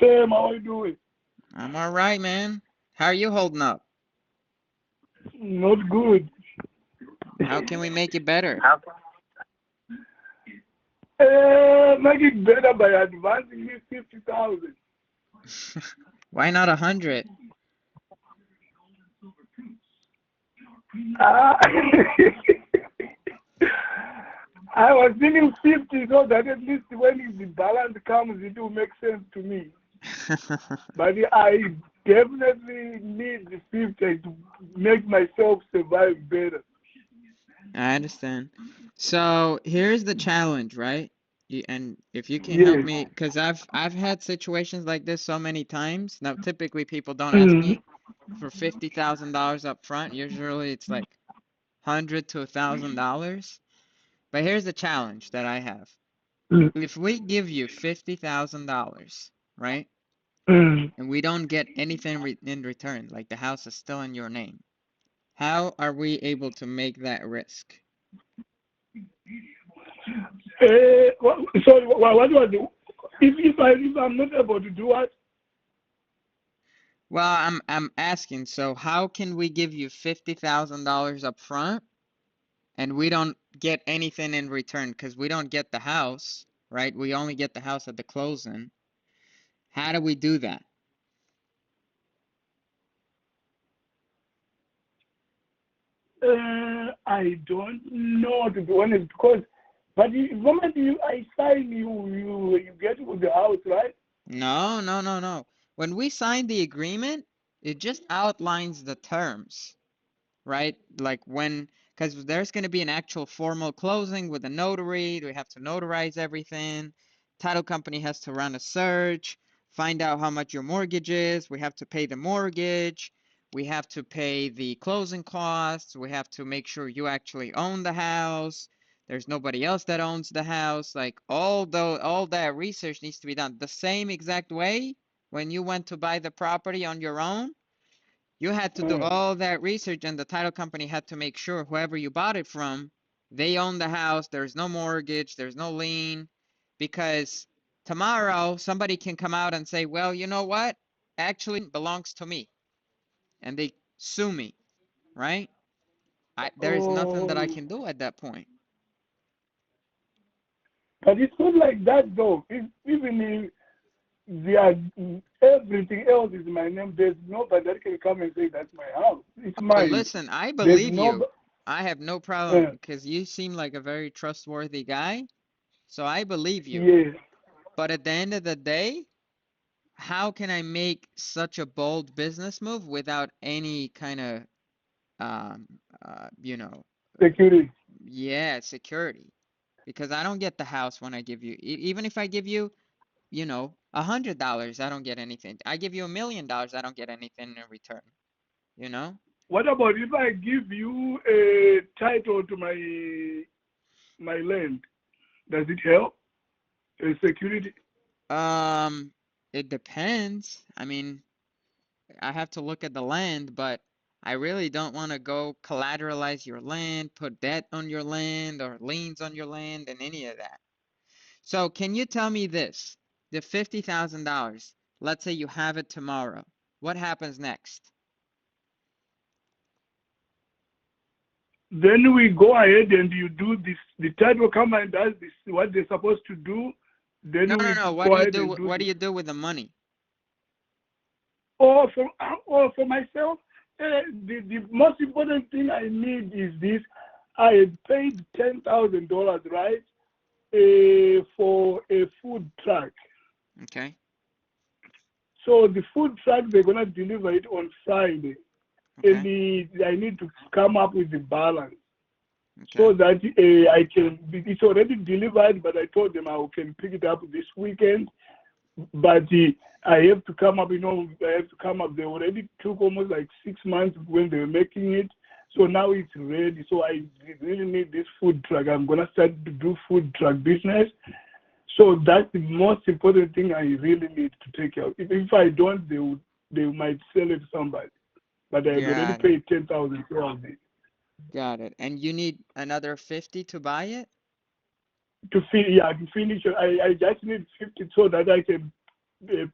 Sam, how are you doing? I'm all right, man. How are you holding up? Not good. How can we make it better? Make it better by advancing me 50,000. Why not 100? Ah, I was thinking 50 so that at least when the balance comes, it will make sense to me. But I definitely need the 50 to make myself survive better. I understand. So here's the challenge, right? And if you can help Yes. me, because I've had situations like this so many times. Now, typically people don't ask Mm, me for $50,000 up front. Usually it's like 100 to $1,000. But here's the challenge that I have. mm, If we give you $50,000, right? mm. And we don't get anything in return, like the house is still in your name, how are we able to make that risk? Sorry, what was it? If I'm not able to do what? Well, I'm asking, so how can we give you $50,000 up front and we don't get anything in return because we don't get the house, right? We only get the house at the closing. How do we do that? I don't know to be honest because, but the moment I sign, you get with the house, right? No, no, no, no. When we sign the agreement, it just outlines the terms, right? Like when, because there's going to be an actual formal closing with a notary. We have to notarize everything. Title company has to run a search, find out how much your mortgage is. We have to pay the mortgage. We have to pay the closing costs. We have to make sure you actually own the house. There's nobody else that owns the house. Like all that research needs to be done the same exact way when you went to buy the property on your own. You had to do Mm. all that research, and the title company had to make sure whoever you bought it from, they own the house, there's no mortgage, there's no lien, because tomorrow somebody can come out and say, well, you know what? Actually, belongs to me, and they sue me, right? There's nothing that I Oh, can do at that point. but it's not like that though. Even if they are, everything else is my name, there's nobody that can come and say that's my house. It's Oh, mine. listen, I There's believe no. you. I have no problem Uh, because you seem like a very trustworthy guy, so I believe you. yeah. But at the end of the day, how can I make such a bold business move without any kind of, um, you know, Security. yeah, security? Because I don't get the house when I give you, even if I give you, $100, I don't get anything. I give you $1 million, I don't get anything in return, you know? What about if I give you a title to my land? Does it help? Security. Um, it depends. I mean, I have to look at the land, but I really don't want to go collateralize your land, put debt on your land or liens on your land and any of that. So can you tell me this? The $50,000, let's say you have it tomorrow. What happens next? Then we go ahead and you do this. The title come and does this what they're supposed to do. No, Then no, we no. What go do you ahead do? and do What do this. you do with the money? Or for myself, the most important thing I need is this. I had paid $10,000, right, for a food truck. Okay. So the food truck they're gonna deliver it on Friday, and Okay. I need to come up with the balance so Okay. that I can. It's already delivered, but I told them I can pick it up this weekend. But I have to come up. I have to come up. They already took almost like 6 months when they were making it. So now it's ready. So I really need this food truck. I'm gonna start to do food truck business. So that's the most important thing I really need to take care of. If I don't, they might sell it to somebody. But I had already Got it. paid 10,000 for it. Got it. And you need another 50 to buy it? To finish, I just need 50 so that I can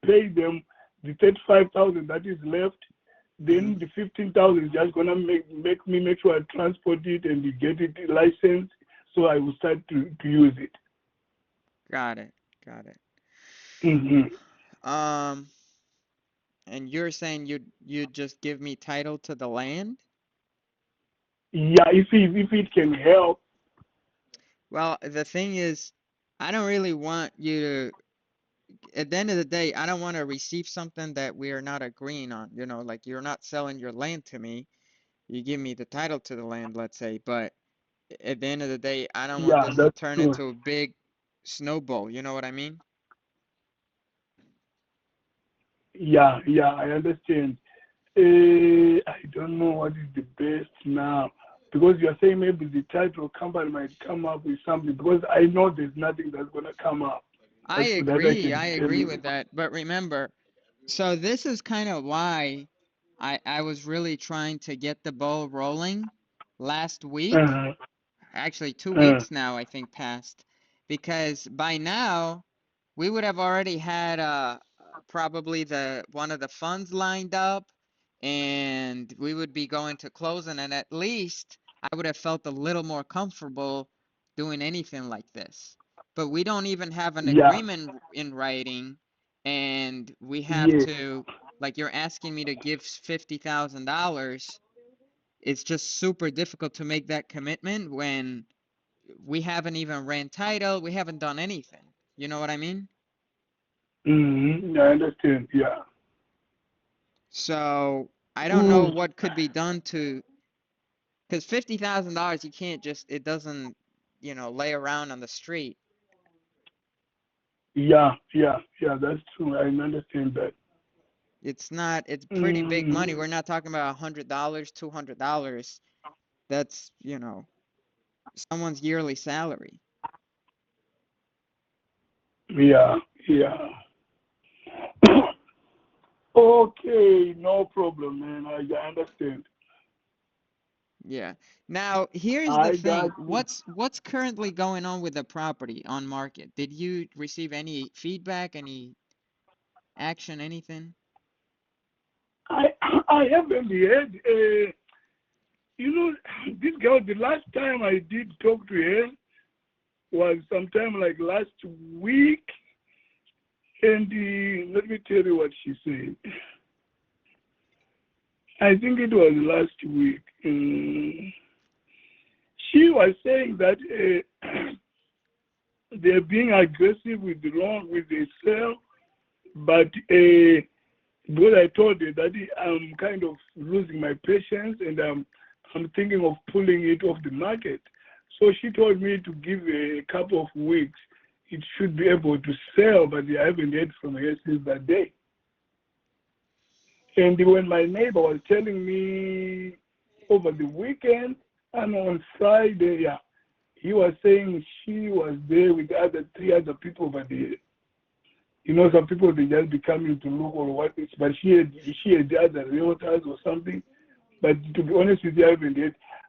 pay them the 35,000 that is left. Mm-hmm. Then the 15,000 is just gonna make sure I transport it and get it licensed, so I will start to use it. Got it. Got it. Hmm. Um, and you're saying you'd just give me title to the land? Yeah, if it can help. Well, the thing is, I don't really want you to, at the end of the day, I don't want to receive something that we are not agreeing on. You know, like you're not selling your land to me. You give me the title to the land, let's say, but at the end of the day, I don't want Yeah, this to that's turn true. into a big snowball. You know what I mean? Yeah, yeah, I understand. I don't know what is the best now, because you are saying maybe the title company might come up with something, because I know there's nothing that's gonna come up. That I I can tell agree you. with that. But remember, so this is kind of why I was really trying to get the ball rolling last week. Uh-huh. Actually, two Uh, weeks now, I think, passed, because by now we would have already had probably the one of the funds lined up, and we would be going to closing, and at least I would have felt a little more comfortable doing anything like this. But we don't even have an yeah, agreement in writing, and we have yes. to, like you're asking me to give $50,000. It's just super difficult to make that commitment when we haven't even ran title, we haven't done anything. You know what I mean? I understand. Yeah. So I don't know Mm, what could be done to, because $50,000 you can't just, it doesn't, lay around on the street. yeah, yeah, yeah. That's true. I understand that. It's not, it's pretty big Mm, money. We're not talking about $100, $200. That's, someone's yearly salary. yeah, yeah. Okay, no problem, man. I understand. Yeah. Now, here's the I got thing. you. What's currently going on with the property on market? Did you receive any feedback, any action, anything? I I haven't heard. This girl. The last time I did talk to her was sometime like last week, and let me tell you what she said. I think it was last week. She was saying that they're being aggressive with the sale, but because I told her that I'm kind of losing my patience, and I'm thinking of pulling it off the market. So she told me to give a couple of weeks. It should be able to sell, but I haven't heard from her since that day. And when my neighbor was telling me over the weekend and on Friday, yeah, he was saying she was there with other three other people over there. Some people they just be coming to look or what it's, but she had the other realtors or something. But to be honest with you,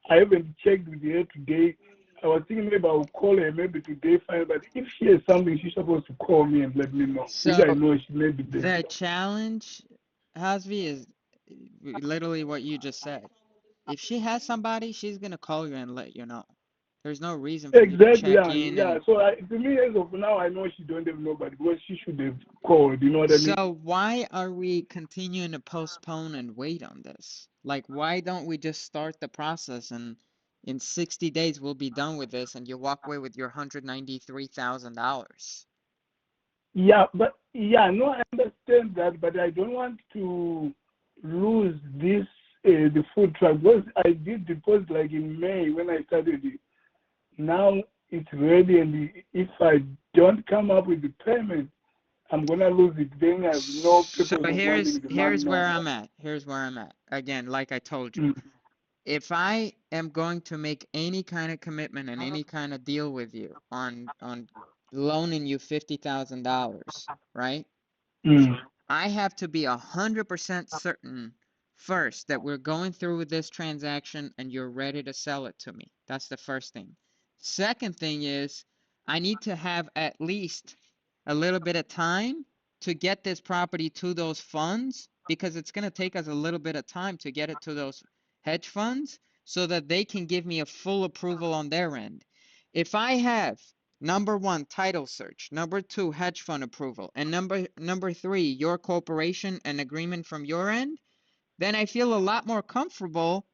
I haven't checked with her today. I was thinking maybe I'll call her maybe today, fine. But if she has something, she's supposed to call me and let me know, which So I know she may be there. the challenge, Hasvi, is literally what you just said. If she has somebody, she's gonna call you and let you know. There's no reason for you to Exactly, check yeah, in yeah. and So to me, as of now, I know she don't have nobody because she should have called. You know what I mean? so why are we continuing to postpone and wait on this? Like, why don't we just start the process and in 60 days we'll be done with this and you walk away with your $193,000? Yeah, but yeah, no, I understand that, but I don't want to lose this the food truck because I did deposit like in May when I started it. Now it's ready, and if I don't come up with the payment, I'm gonna lose it. Then I have no So purpose of here's wanting the money here's no where more. I'm at. Here's where I'm at. Again, like I told you. Mm, If I am going to make any kind of commitment and any kind of deal with you on loaning you $50,000, right? mm, I have to be 100% certain first that we're going through with this transaction and you're ready to sell it to me. That's the first thing. Second thing is I need to have at least a little bit of time to get this property to those funds, because it's going to take us a little bit of time to get it to those hedge funds so that they can give me a full approval on their end. If I have number one, title search, number two, hedge fund approval, and number three, your corporation and agreement from your end, then I feel a lot more comfortable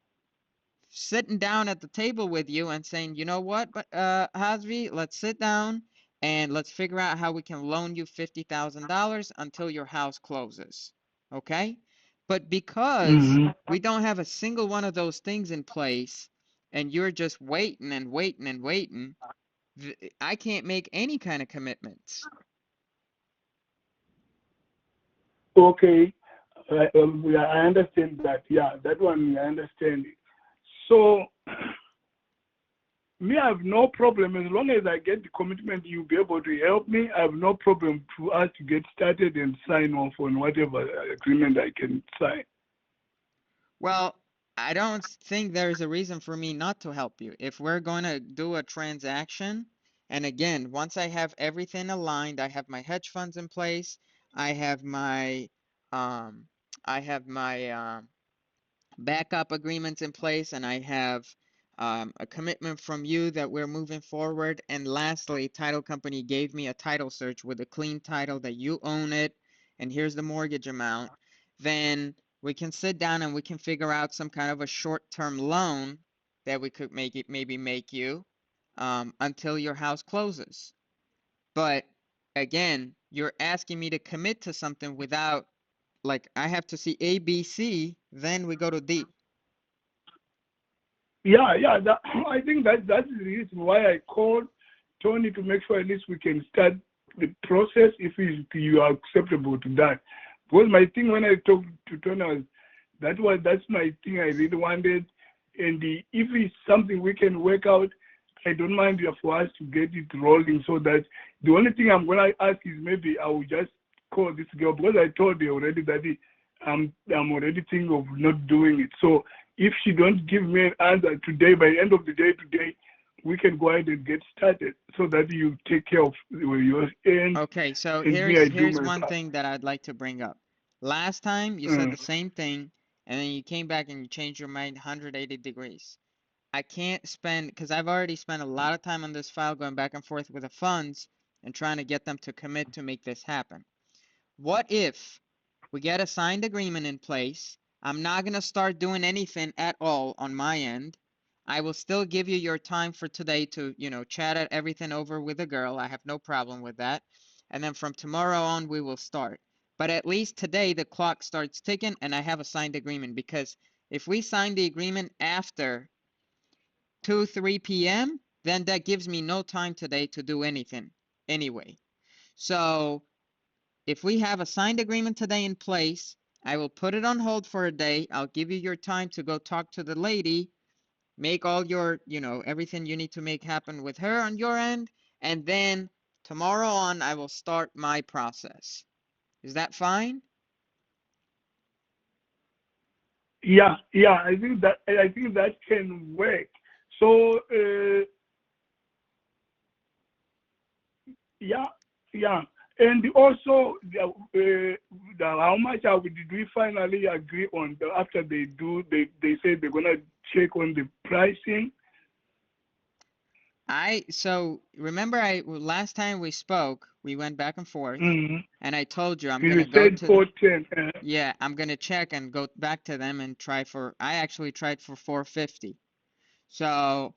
sitting down at the table with you and saying, you know what, but Hasvi, let's sit down and let's figure out how we can loan you $50,000 until your house closes. Okay? But because we don't have a single one of those things in place and you're just waiting and waiting and waiting, I can't make any kind of commitments. Okay. I understand that. Yeah, that one I understand. So, me, I have no problem. As long as I get the commitment, you'll be able to help me. I have no problem to us to get started and sign off on whatever agreement I can sign. Well, I don't think there's a reason for me not to help you. If we're going to do a transaction, and again, once I have everything aligned, I have my hedge funds in place, I have my um, backup agreements in place, and I have a commitment from you that we're moving forward. And lastly, title company gave me a title search with a clean title that you own it, and here's the mortgage amount. Then we can sit down and we can figure out some kind of a short-term loan that we could maybe make you until your house closes. But again, you're asking me to commit to something without, like, I have to see A, B, C, then we go to D. Yeah. I think that's the reason why I called Tony to make sure at least we can start the process if you are acceptable to that. Because my thing when I talked to Tony was that's my thing I really wanted. And if it's something we can work out, I don't mind for us to get it rolling. So that the only thing I'm gonna ask is maybe I will just call this girl, because I told her already that I'm already thinking of not doing it. So if she don't give me an answer today, by the end of the day today, we can go ahead and get started so that you take care of your end. Okay, so and here's my one part. thing that I'd like to bring up. Last time you said the same thing, and then you came back and you changed your mind 180 degrees. I can't spend, because I've already spent a lot of time on this file going back and forth with the funds and trying to get them to commit to make this happen. What if we get a signed agreement in place? I'm not going to start doing anything at all on my end. I will still give you your time for today to, chat everything over with the girl. I have no problem with that. And then from tomorrow on, we will start. But at least today, the clock starts ticking and I have a signed agreement, because if we sign the agreement after 3 p.m., then that gives me no time today to do anything anyway. So if we have a signed agreement today in place, I will put it on hold for a day. I'll give you your time to go talk to the lady, make all your, everything you need to make happen with her on your end. And then tomorrow on, I will start my process. Is that fine? Yeah. I think that can work. So yeah. And also, how much did we finally agree on after they said they're gonna check on the pricing? So remember last time we spoke, we went back and forth, and I told you I'm You gonna go said to 410. yeah, I'm gonna check and go back to them and I actually tried for 450. So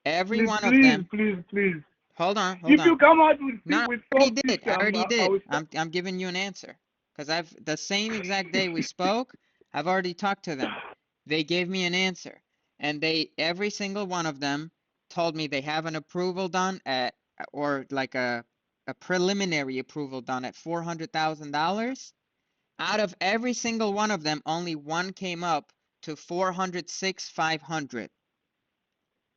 every one of them, Please. hold on. If you come out No, with I already did. 450, I already I did. will I'm giving you an answer because the same exact day we spoke, I've already talked to them. They gave me an answer, and every single one of them told me they have an approval done or like a preliminary approval done at $400,000. Out of every single one of them, only one came up to 406,500.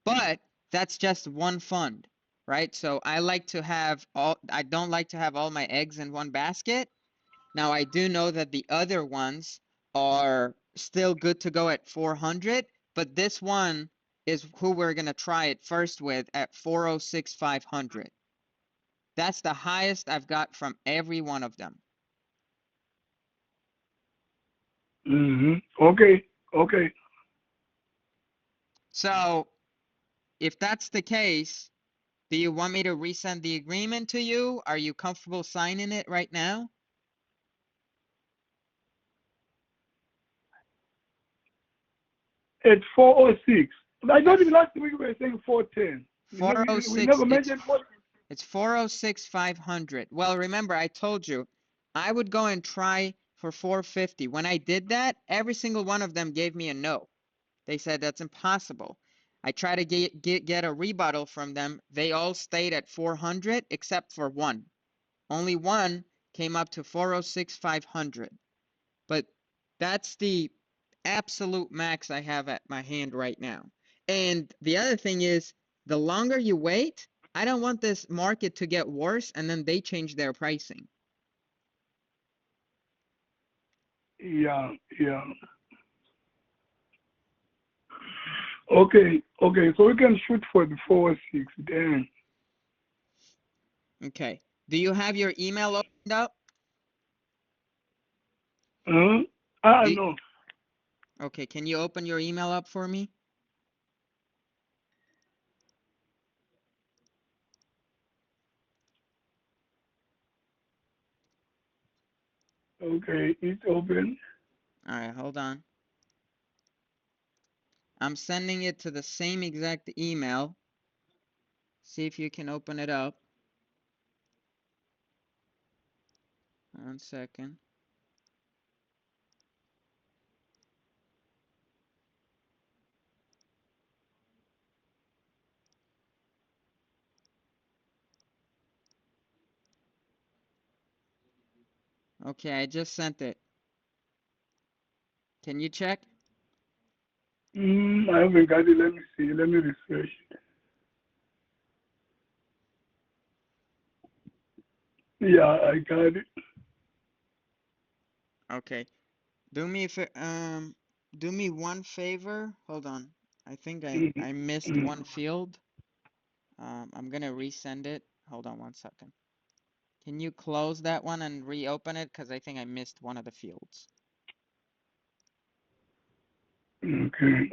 But that's just one fund, right? So I don't like to have all my eggs in one basket. Now I do know that the other ones are still good to go at 400, but this one is who we're going to try it first with at 406,500. That's the highest I've got from every one of them. Okay. Okay. So if that's the case, do you want me to resend the agreement to you? Are you comfortable signing it right now? At 406. I At thought even last week we were saying 410. We 406, never mentioned what. it's 406 500. Well, remember I told you I would go and try for 450. When I did that, every single one of them gave me a no. They said that's impossible. I tried to get a rebuttal from them. They all stayed at 400 except for one. Only one came up to 406 500. But that's the absolute max I have at my hand right now. And the other thing is, the longer you wait, I don't want this market to get worse and then they change their pricing. Yeah, yeah. Okay, okay. So we can shoot for the 406 then. Okay. Do you have your email opened up? Huh? Do No. okay, can you open your email up for me? Okay, it's open. All right, hold on. I'm sending it to the same exact email. See if you can open it up. 1 second. Okay, I just sent it. Can you check? I haven't got it. Let me see. Let me refresh it. Yeah, I got it. Okay. Do me do me one favor. Hold on. I think I missed Mhm. one field. I'm gonna resend it. Hold on 1 second. Can you close that one and reopen it? Because I think I missed one of the fields. Okay.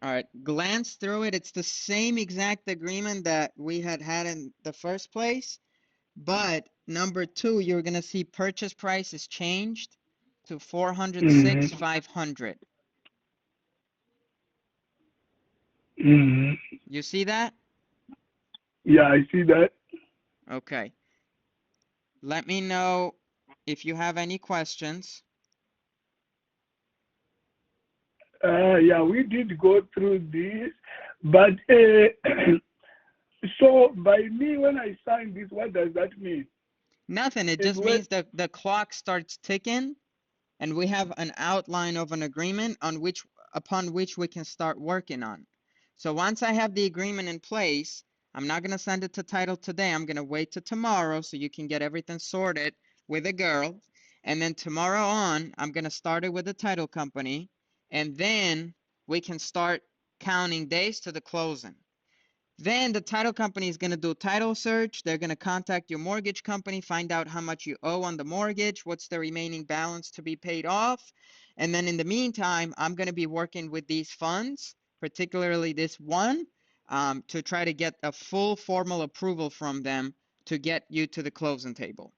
All right, glance through it. It's the same exact agreement that we had in the first place, but number 2, you're gonna see purchase price is changed to 406 Mm-hmm. 500. Mm-hmm. You see that? Yeah, I see that. Okay. Let me know if you have any questions. Yeah, we did go through this, but so by me when I sign this, what does that mean? Nothing. It It just when means that the clock starts ticking and we have an outline of an agreement upon which we can start working on. So once I have the agreement in place, I'm not going to send it to title today. I'm going to wait till tomorrow so you can get everything sorted with a girl. And then tomorrow on, I'm going to start it with the title company. And then we can start counting days to the closing. Then the title company is going to do a title search. They're going to contact your mortgage company, find out how much you owe on the mortgage, what's the remaining balance to be paid off. And then in the meantime, I'm going to be working with these funds, particularly this one, to try to get a full formal approval from them to get you to the closing table.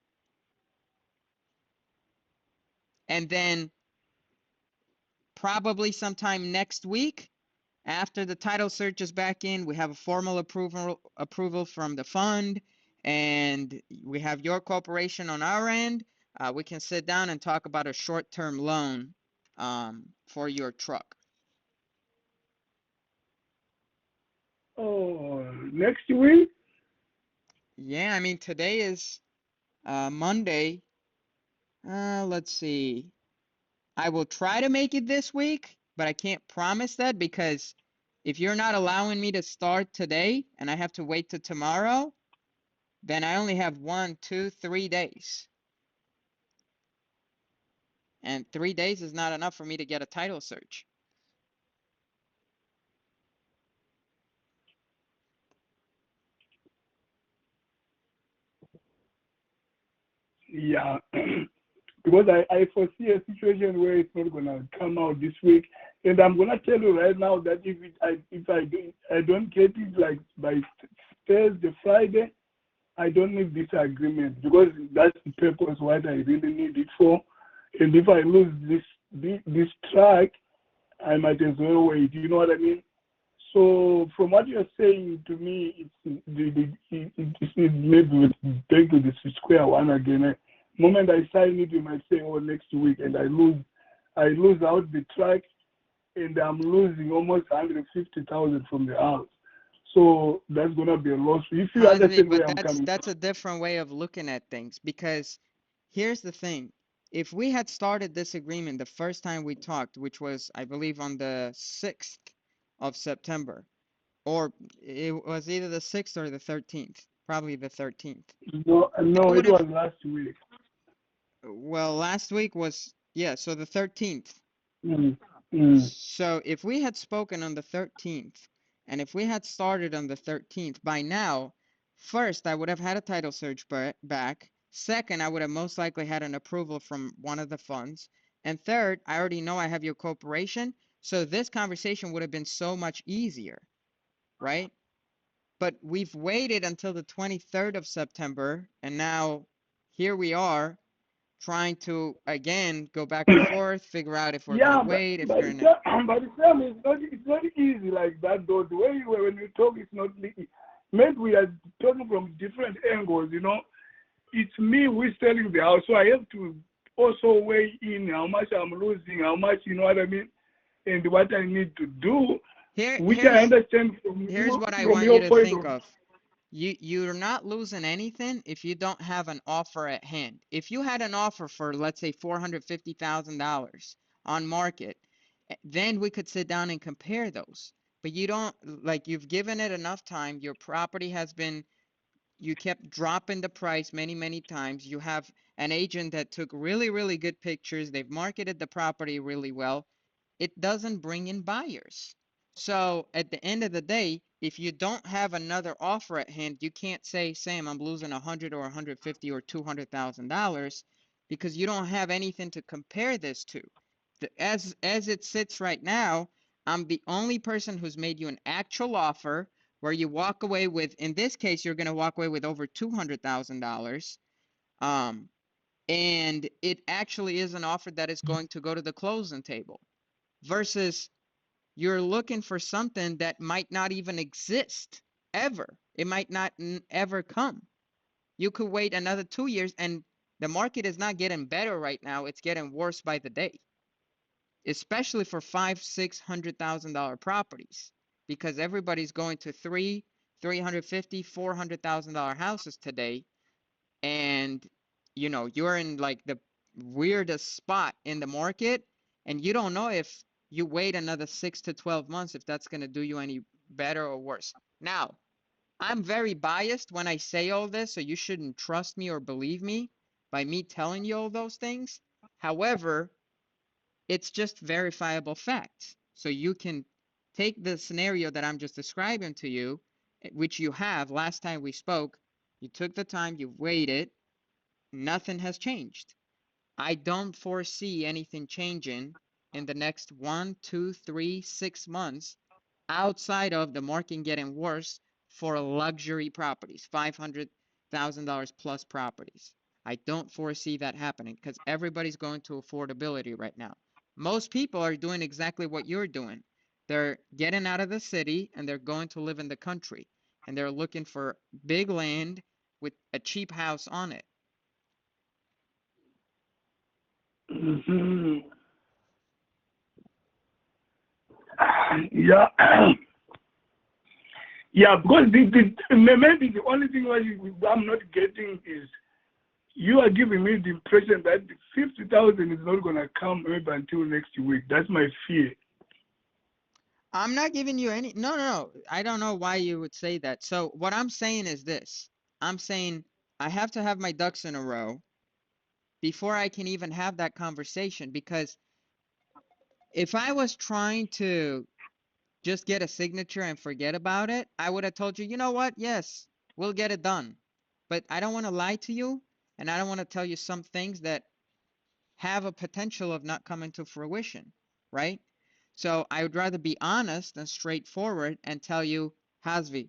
And then probably sometime next week, after the title search is back in, we have a formal approval from the fund, and we have your corporation on our end. We can sit down and talk about a short-term loan for your truck. oh next week. Yeah, I mean today is Monday. Let's see. I will try to make it this week, but I can't promise that because if you're not allowing me to start today and I have to wait till tomorrow, then I only have 1, 2, 3 days. And 3 days is not enough for me to get a title search. Yeah, because I foresee a situation where it's not gonna come out this week, and I'm gonna tell you right now that if I don't get it like by Thursday, Friday, I don't need this agreement because that's the purpose what I really need it for. And if I lose this track, I might as well wait. You know what I mean? So from what you're saying to me, it's maybe back to the square one again. Moment I sign it, you might say, oh, next week, and I lose out the track, and I'm losing almost 150,000 from the house. So that's gonna be a loss. If you Cosby, understand but where I'm coming that's a different way of looking at things because here's the thing. If we had started this agreement the first time we talked, which was, I believe, on the 6th of September, or it was either the 6th or the 13th, probably the 13th. from, no, I no, would it have, was last week. well, last week was, yeah, so the 13th. Mm, mm. So if we had spoken on the 13th, and if we had started on the 13th, by now, first, I would have had a title search back. Second, I would have most likely had an approval from one of the funds. And third, I already know I have your corporation. So this conversation would have been so much easier, right? But we've waited until the 23rd of September, and now here we are trying to again go back and forth, figure out if we're gonna Yeah, wait, if but you're it's gonna. but it's not easy like that though. The way when you talk, it's not easy. Maybe we are talking from different angles. It's me who's selling the house, so I have to also weigh in how much I'm losing, how much, you know what I mean, and what I need to do, which I Here's understand from here's what I from want you your to point think of. of. You're not losing anything if you don't have an offer at hand. If you had an offer for, let's say, $450,000 on market, then we could sit down and compare those. But you don't, like, you've given it enough time. Your property has been, you kept dropping the price many, many times. You have an agent that took really, really good pictures. They've marketed the property really well. It doesn't bring in buyers. So at the end of the day, if you don't have another offer at hand, you can't say, Sam, I'm losing 100 or 150 or $200,000 because you don't have anything to compare this to. As it sits right now, I'm the only person who's made you an actual offer where you walk away with, in this case, you're going to walk away with over $200,000. Um, and it actually is an offer that is going to go to the closing table versus you're looking for something that might not even exist ever. It might not ever come. You could wait another 2 years, and the market is not getting better right now. It's getting worse by the day, especially for five, $600,000 properties, because everybody's going to 350, $400,000 houses today, and you're in like the weirdest spot in the market, and you don't know if you wait another 6 to 12 months if that's going to do you any better or worse. Now, I'm very biased when I say all this, so you shouldn't trust me or believe me by me telling you all those things. However, it's just verifiable facts. So you can take the scenario that I'm just describing to you, which you have last time we spoke. You took the time, you waited, nothing has changed. I don't foresee anything changing in the next 1, 2, 3, 6 months outside of the market getting worse for luxury properties, $500,000 plus properties. I don't foresee that happening because everybody's going to affordability right now. Most people are doing exactly what you're doing. They're getting out of the city and they're going to live in the country, and they're looking for big land with a cheap house on it. Mhm. Yeah. Yeah, because maybe the only thing I'm not getting is you are giving me the impression that the 50,000 is not going to come maybe until next week. That's my fear. I'm not giving you any. No, no, no. I don't know why you would say that. So what I'm saying is this. I'm saying I have to have my ducks in a row before I can even have that conversation, because if I was trying to just get a signature and forget about it, I would have told you, you know what? Yes, we'll get it done. But I don't want to lie to you, and I don't want to tell you some things that have a potential of not coming to fruition, right? So I would rather be honest and straightforward and tell you, Hasvi,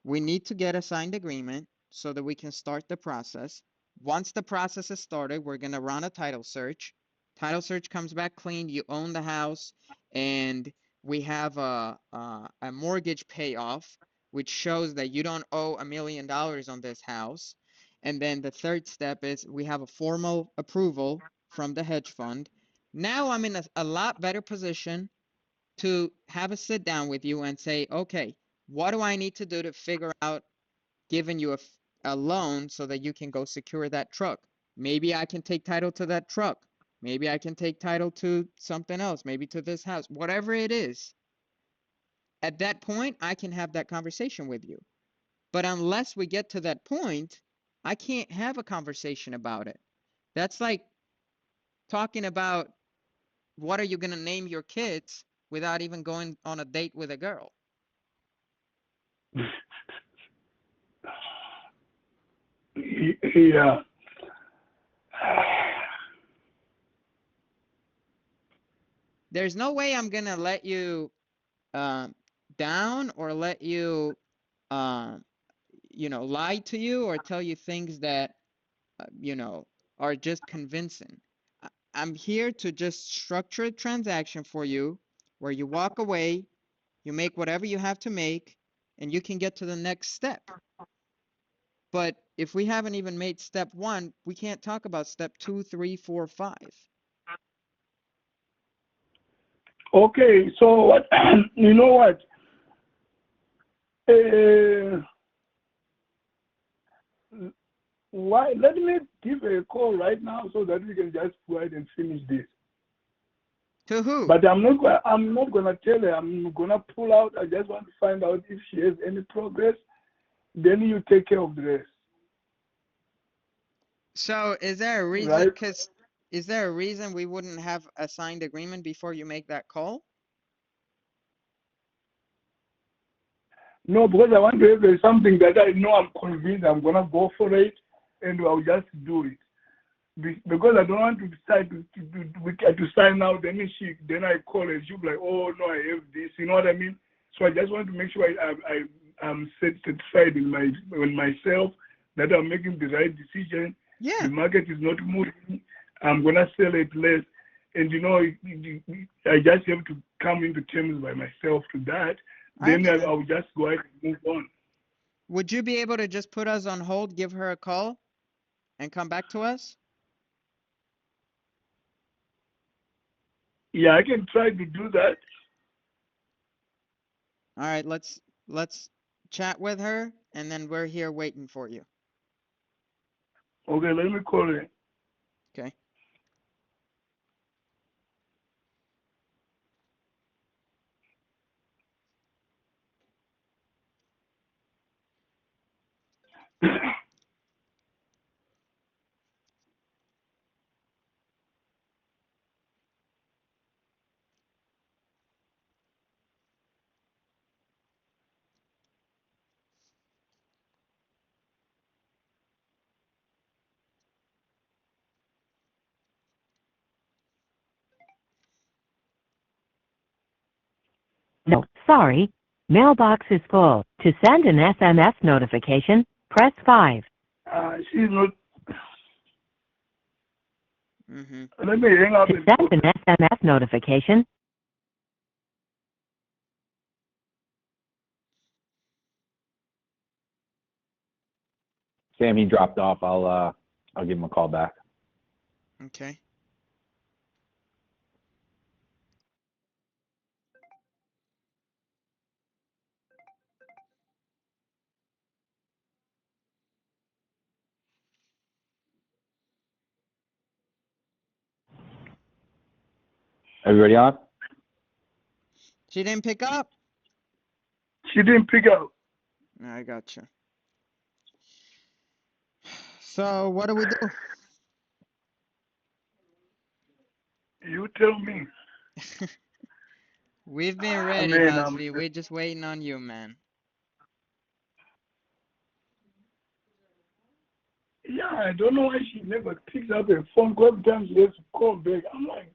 we need to get a signed agreement so that we can start the process. Once the process is started, we're going to run a title search. Title search comes back clean, you own the house, and we have a mortgage payoff, which shows that you don't owe $1 million on this house. And then the third step is we have a formal approval from the hedge fund. Now I'm in a lot better position to have a sit down with you and say, okay, what do I need to do to figure out giving you a loan so that you can go secure that truck? Maybe I can take title to that truck. Maybe I can take title to something else, maybe to this house, whatever it is. At that point, I can have that conversation with you. But unless we get to that point, I can't have a conversation about it. That's like talking about what are you going to name your kids without even going on a date with a girl? Yeah. There's no way I'm going to let you down or let you, lie to you or tell you things that, are just convincing. I'm here to just structure a transaction for you where you walk away, you make whatever you have to make, and you can get to the next step. But if we haven't even made step 1, we can't talk about step 2, 3, 4, 5. Okay, so what? You know what? Why? Let me give a call right now so that we can just go ahead and finish this. To who? But I'm not gonna tell her. I'm gonna pull out. I just want to find out if she has any progress. Then you take care of the rest. So is there a reason? Right? Because is there a reason we wouldn't have a signed agreement before you make that call? No, because I want to have something that I know I'm convinced I'm gonna go for it, and I'll just do it. Because I don't want to decide to sign out. Then I call and she'll be like, oh no, I have this. You know what I mean? So I just want to make sure I'm satisfied in myself that I'm making the right decision. Yeah. The market is not moving. I'm gonna sell it less, and I just have to come into terms by myself to that. Then I'll just go ahead and move on. Would you be able to just put us on hold, give her a call, and come back to us? Yeah, I can try to do that. All right, let's chat with her, and then we're here waiting for you. Okay, let me call her. Okay. No, sorry. Mailbox is full. To send an SMS notification, press 5. She's not. Let me hang up. To send an SMS notification, Sam, he dropped off. I'll give him a call back. Okay. Everybody on? She didn't pick up? She didn't pick up. I gotcha. So what do we do? You tell me. We've been ready, Hasvi. We're just waiting on you, man. Yeah, I don't know why she never picks up a phone call. Every time she has to call back. I'm like,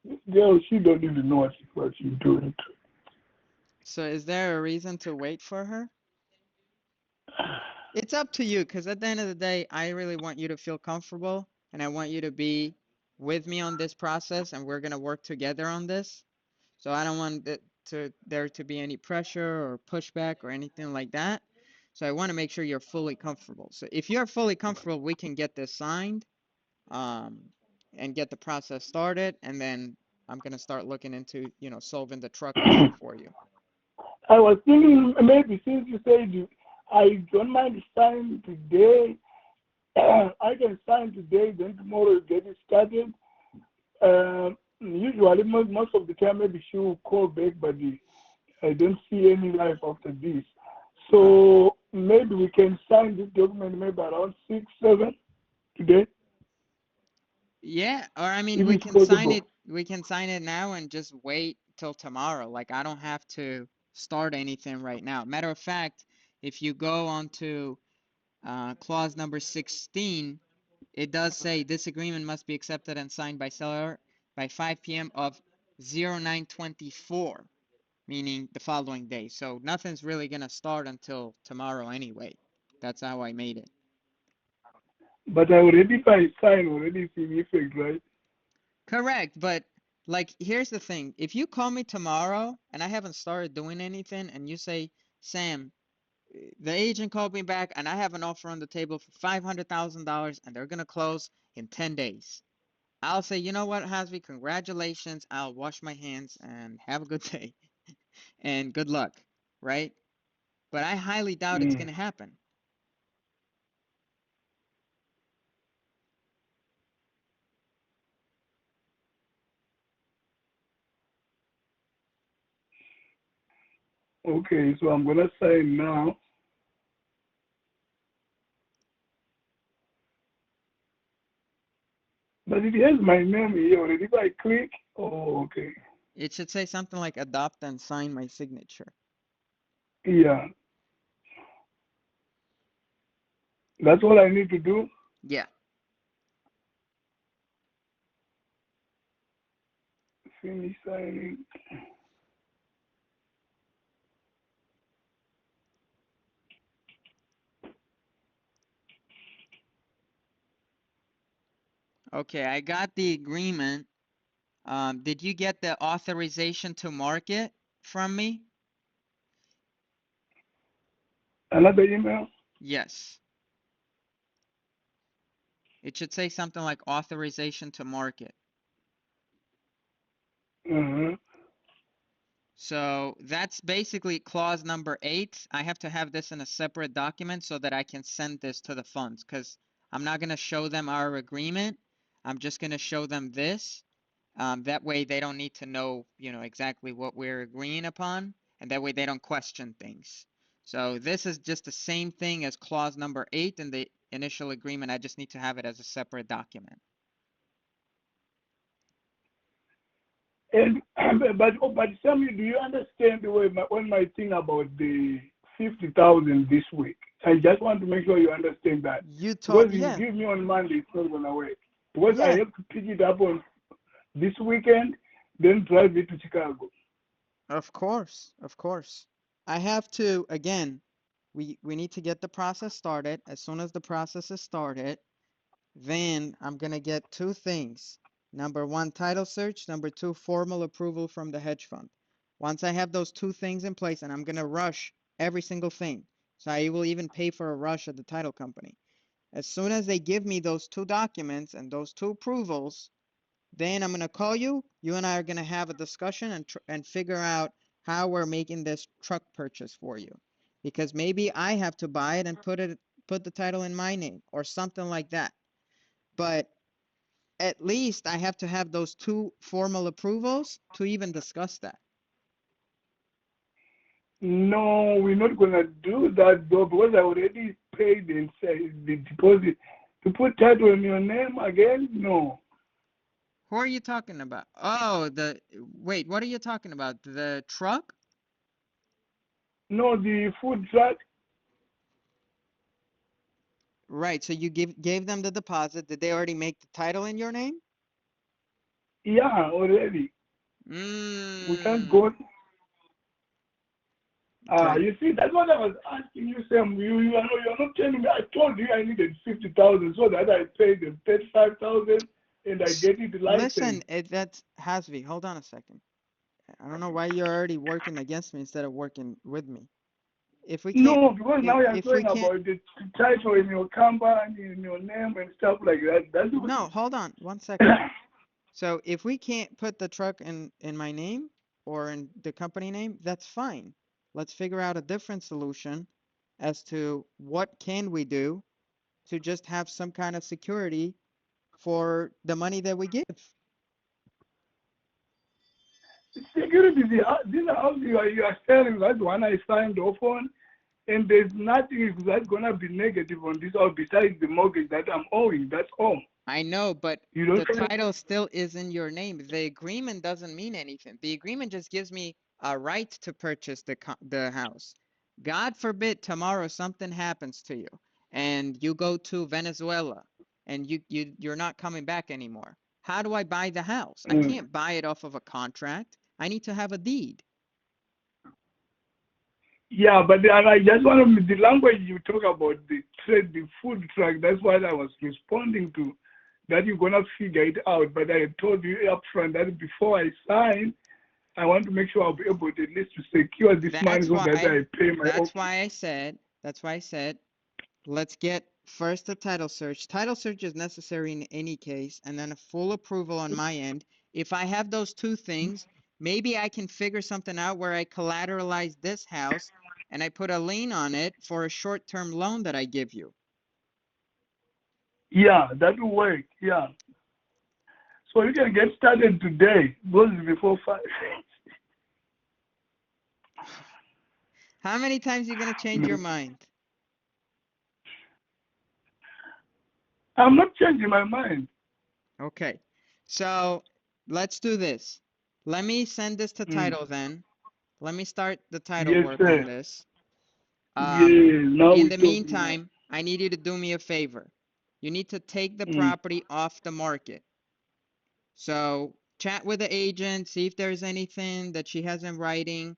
this girl, she don't even know what she's doing. So is there a reason to wait for her? It's up to you, because at the end of the day, I really want you to feel comfortable, and I want you to be with me on this process, and we're gonna work together on this. So I don't want there to be any pressure or pushback or anything like that. So I want to make sure you're fully comfortable. So if you're fully comfortable, we can get this signed, um, and get the process started, and then I'm gonna start looking into, solving the truck issue for you. I was thinking maybe since you said I don't mind signing today, I can sign today, then tomorrow get it started. Usually, most of the time, maybe she will call back, but I don't see any life after this. So maybe we can sign this document maybe around 6, 7 today, Yeah, or I mean, if we it's can sign possible. it. We can sign it now and just wait till tomorrow. Like, I don't have to start anything right now. Matter of fact, if you go on to clause number 16, it does say this agreement must be accepted and signed by seller by 5 p.m. of 09/24, meaning the following day. So nothing's really gonna start until tomorrow anyway. That's how I made it. But I already, if I sign, already it's in effect, right? Correct, but like, here's the thing. If you call me tomorrow and I haven't started doing anything, and you say, Sam, the agent called me back and I have an offer on the table for $500,000 and they're gonna close in 10 days. I'll say, you know what, Hasbi, congratulations. I'll wash my hands and have a good day and good luck, right? But I highly doubt it's Mm. gonna happen. Okay, so I'm going to sign now. But it has my name here already. If I click, oh, okay. It should say something like adopt and sign my signature. Yeah, that's all I need to do. Yeah. Finish signing. Okay, I got the agreement. Did you get the authorization to market from me? Another email? Yes. It should say something like authorization to market. Uh-huh. So that's basically clause number 8. I have to have this in a separate document so that I can send this to the funds, because I'm not going to show them our agreement. I'm just going to show them this. That way they don't need to know, exactly what we're agreeing upon, and that way they don't question things. So this is just the same thing as clause number 8 in the initial agreement. I just need to have it as a separate document. And but Sammy, do you understand the way on my thing about the 50,000 this week? I just want to make sure you understand that, because you Yeah, give me on Monday, it's not gonna work. Because I yeah, have to pick it up on this weekend, then drive it to Chicago. of course, of course. I have to, again, we need to get the process started. As soon as the process is started, then I'm gonna get 2 things. Number 1, title search. Number 2, formal approval from the hedge fund. Once I have those 2 things in place, and I'm gonna rush every single thing. So I will even pay for a rush at the title company. As soon as they give me those 2 documents and those 2 approvals, then I'm gonna call you. You and I are gonna have a discussion and figure out how we're making this truck purchase for you. Because maybe I have to buy it and put the title in my name or something like that. But at least I have to have those 2 formal approvals to even discuss that. No, we're not gonna do that though, because I already paid and said the deposit. To put title in your name again? No. Who are you talking about? Oh, wait, what are you talking about? The truck? No, the food truck. Right. So you gave them the deposit. Did they already make the title in your name? Yeah, already. We can't Mm. go. Okay. You see, that's what I was asking you, Sam. You're not telling me. I told you I needed 50,000 so that I paid them 35,000 and I get it Listen, licensed. that's Hasvi. Hold on a second. I don't know why you're already working against me instead of working with me. If we can't, No, because now you're if we talking can't, about the title in your company, in your name and stuff like that. That's what. no, hold on 1 second. So if we can't put the truck in my name or in the company name, that's fine. Let's figure out a different solution as to what can we do to just have some kind of security for the money that we give. Security, this house you are selling, that one I signed off on, and there's nothing that's going to be negative on this or besides the mortgage that I'm owing. That's all. I know, but You don't the try. title still is in your name. The agreement doesn't mean anything. The agreement just gives me a right to purchase the house. God forbid tomorrow something happens to you and you go to Venezuela and you're not coming back anymore. How do I buy the house? I can't buy it off of a contract. I need to have a deed. Yeah, but I just want to, the language you talk about, the trade, the food truck, that's what I was responding to, that you're going to figure it out. But I told you up front that before I sign, I want to make sure I'll be able to at least to secure this money That's so that why, I pay my own. that's why I said, let's get first a title search. Title search is necessary in any case, and then a full approval on my end. If I have those two things, maybe I can figure something out where I collateralize this house and I put a lien on it for a short-term loan that I give you. Yeah, that will work. Yeah. So you can get started today. Goes before 5. How many times are you going to change your mind? I'm not changing my mind. Okay, so let's do this. Let me send this to title then. Let me start the title Yes, work on sir. this. Yes. Now In we're the talking now. meantime, I need you to do me a favor. You need to take the Mm. property off the market. So chat with the agent, see if there's anything that she has in writing.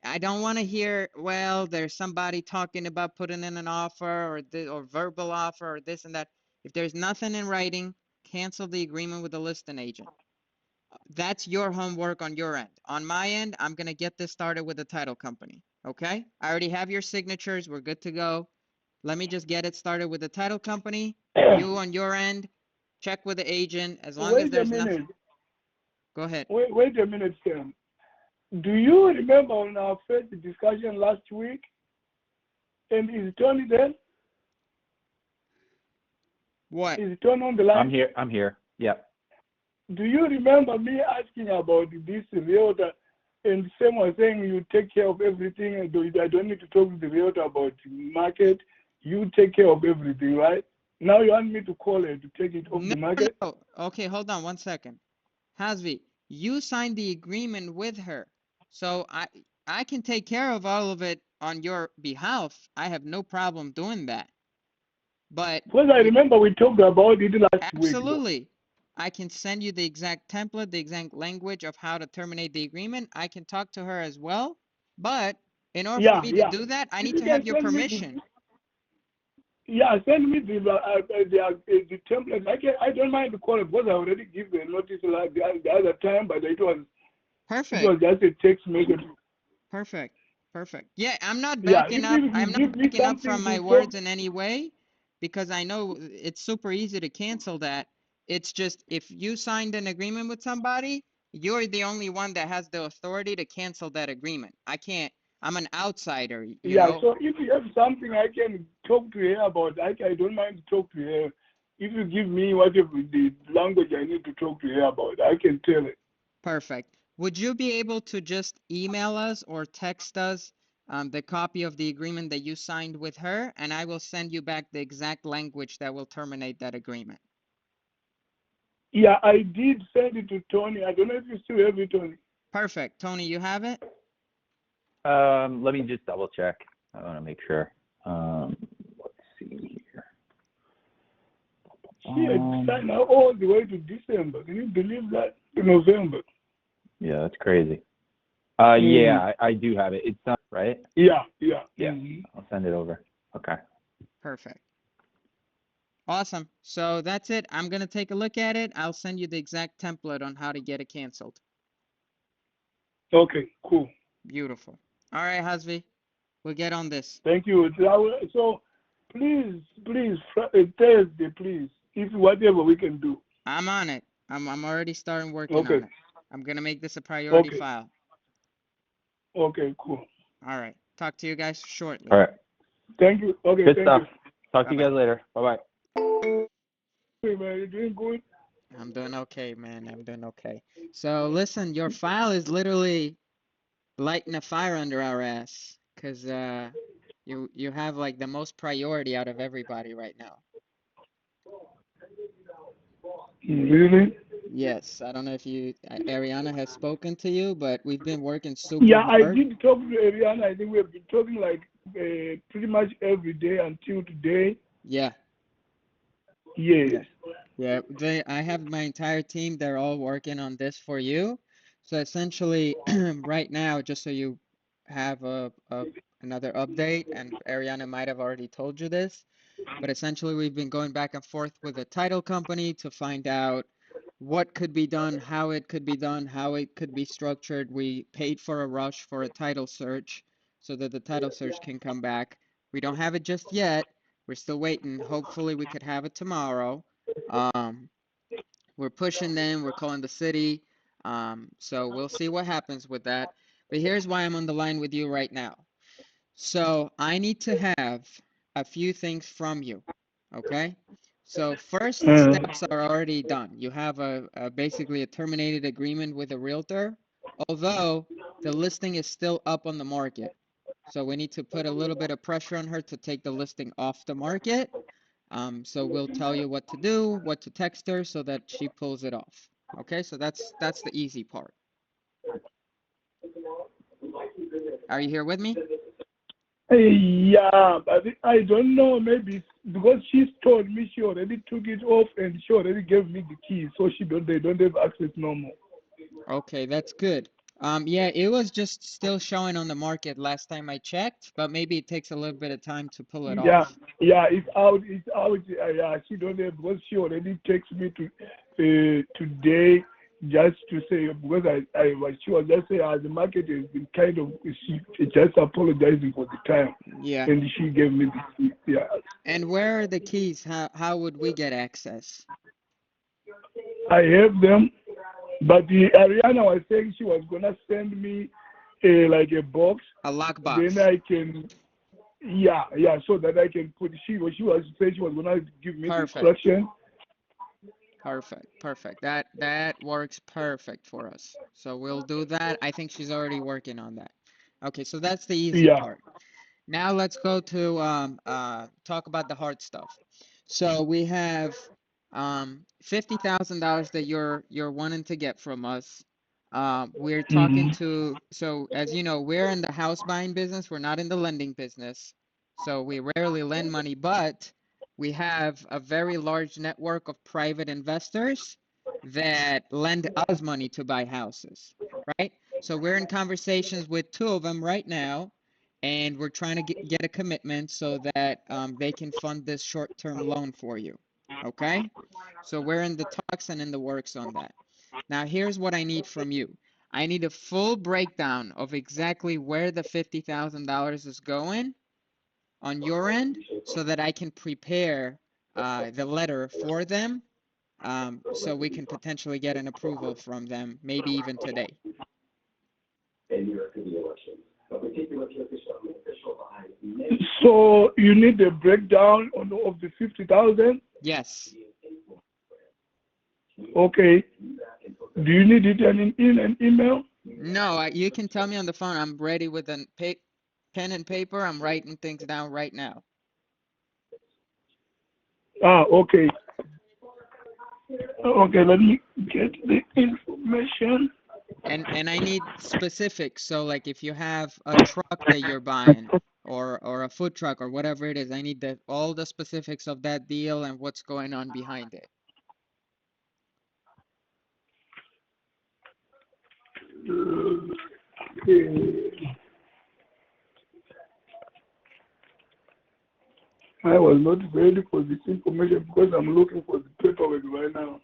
I don't want to hear, well, there's somebody talking about putting in an offer or verbal offer or this and that. If there's nothing in writing, cancel the agreement with the listing agent. That's your homework on your end. On my end, I'm going to get this started with the title company. Okay? I already have your signatures. We're good to go. Let me just get it started with the title company. You on your end, check with the agent. As long as Wait a there's nothing. minute. Go ahead. Wait a minute, Sam. Do you remember on our first discussion last week? And is Tony there? What? Is Tony on the line? I'm here. I'm here. Yep. Do you remember me asking about this realtor? And Sam was saying you take care of everything. I don't need to talk to the realtor about the market. You take care of everything, right? Now you want me to call her to take it off the market? No. Okay, hold on 1 second. Hasvi, you signed the agreement with her. So I can take care of all of it on your behalf. I have no problem doing that. But Because I remember we talked about it last week. absolutely. I can send you the exact template, the exact language of how to terminate the agreement. I can talk to her as well. But in order for me to do that, I If need you to can have your send me permission. send me the template. I don't mind to call it because I already give the notice like the other time, but it was Perfect. just a text message. Perfect. Perfect. Yeah, I'm not Yeah, backing if up. you I'm not give me backing up something from my to talk. words in any way because I know it's super easy to cancel that. It's just if you signed an agreement with somebody, you're the only one that has the authority to cancel that agreement. I can't. I'm an outsider, you Yeah, know? so if you have something I can talk to her about, I don't mind to talk to her. If you give me whatever the language I need to talk to her about, I can tell her. Perfect. Would you be able to just email us or text us the copy of the agreement that you signed with her, and I will send you back the exact language that will terminate that agreement? Yeah, I did send it to Tony. I don't know if you still have it, Tony. Perfect. Tony, you have it? Let me just double check. I want to make sure. Let's see here. had to sign out all the way to December. Can you believe that? To November. Yeah, that's crazy. Mm. Yeah, I do have it. It's done, right? Yeah. Yeah. Mhm. I'll send it over. Okay. Perfect. Awesome. So that's it. I'm gonna take a look at it. I'll send you the exact template on how to get it canceled. Okay, cool. Beautiful. All right, Hasvi, we'll get on this. Thank you. So please, Thursday, please, if whatever we can do. I'm on it. I'm already starting working Okay. on it. I'm gonna make this a priority Okay. file. Okay, cool. All right. Talk to you guys shortly. All right. Thank you. Okay, Good thank stuff. you. Talk to you Bye-bye. guys later. Bye-bye. Hey, man, you doing good? I'm doing okay, man. I'm doing okay. So listen, your file is literally lighting a fire under our ass because you have like the most priority out of everybody right now. Really? Yes, I don't know if you Ariana has spoken to you, but we've been working super Yeah, I hard. did talk to Ariana. I think we have been talking like pretty much every day until today. Yeah, Yes. yeah. I have my entire team. They're all working on this for you. So essentially, right now, just so you have another update, and Ariana might have already told you this, but essentially we've been going back and forth with a title company to find out what could be done, how it could be done, how it could be structured. We paid for a rush for a title search so that the title search can come back. We don't have it just yet. We're still waiting. Hopefully we could have it tomorrow. We're pushing them. We're calling the city. So we'll see what happens with that. But here's why I'm on the line with you right now. So I need to have a few things from you, okay? So first steps are already done. You have basically a terminated agreement with a realtor, although the listing is still up on the market. So we need to put a little bit of pressure on her to take the listing off the market. So we'll tell you what to do, what to text her so that she pulls it off. Okay, so that's the easy part. Are you here with me? Yeah, but I don't know. Maybe it's because she's told me she already took it off and she already gave me the keys, so they don't have access no more. Okay, that's good. Yeah, it was just still showing on the market last time I checked, but maybe it takes a little bit of time to pull it Yeah, off. yeah, it's out. It's out. Yeah, she don't have because she already texted me to today just to say because she was just saying the market has been kind of she just apologizing for the time Yeah. and she gave me the keys. Yeah, And where are the keys? How would we get access? I have them, but Ariana was saying she was gonna send me like a box. A lockbox. Then I can. Yeah, so that I can put. She was saying she was gonna give me the Perfect. instruction. Perfect. That works perfect for us. So we'll do that. I think she's already working on that. Okay, so that's the easy Yeah. part. Now let's go to talk about the hard stuff. So we have $50,000 that you're wanting to get from us. We're talking to, so as you know, we're in the house buying business. We're not in the lending business. So we rarely lend money, but we have a very large network of private investors that lend us money to buy houses, right? So we're in conversations with two of them right now, and we're trying to get a commitment so that they can fund this short-term loan for you, okay? So we're in the talks and in the works on that. Now, here's what I need from you. I need a full breakdown of exactly where the $50,000 is going on your end so that I can prepare the letter for them so we can potentially get an approval from them, maybe even today. So you need a breakdown of the 50,000. Yes. Okay. Do you need it in an email? No, you can tell me on the phone. I'm ready with a pen and paper. I'm writing things down right now. Okay. Okay, let me get the information. And I need specifics. So like if you have a truck that you're buying or a food truck or whatever it is, I need all the specifics of that deal and what's going on behind it. I was not ready for this information because I'm looking for the paperwork right now.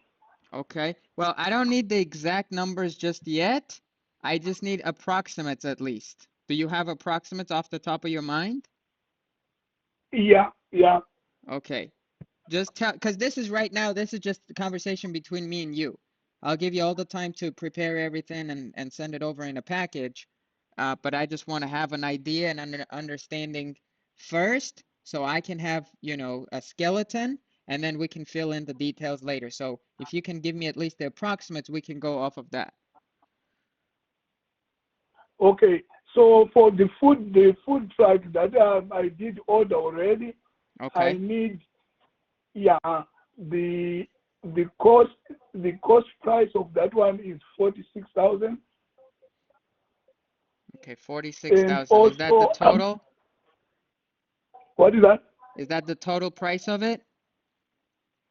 Okay. Well, I don't need the exact numbers just yet. I just need approximates at least. Do you have approximates off the top of your mind? Yeah. Okay. Just tell, because this is right now, this is just the conversation between me and you. I'll give you all the time to prepare everything and send it over in a package. But I just want to have an idea and understanding first so I can have, a skeleton and then we can fill in the details later. So if you can give me at least the approximates, we can go off of that. Okay. So for the food truck that I did order already, I Okay. need, the cost price of that one is 46,000. Okay, And 46,000. Is that the also, total? what is that? Is that the total price of it?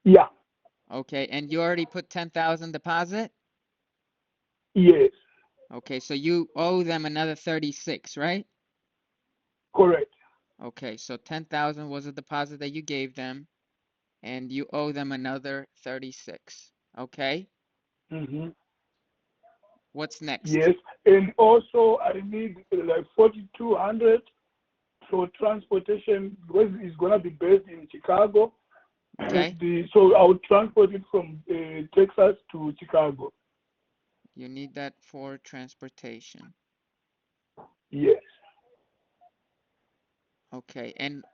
Yeah. Okay, and you already put 10,000 deposit? Yes. Okay, so you owe them another 36, right? Correct. Okay, so 10,000 was the deposit that you gave them, and you owe them another 36. Okay, Mm-hmm. what's next? Yes. And also, I need like 4,200 for transportation because it's gonna be based in Chicago. Okay, So I'll transport it from Texas to Chicago. you need that for transportation. Yes. Okay, and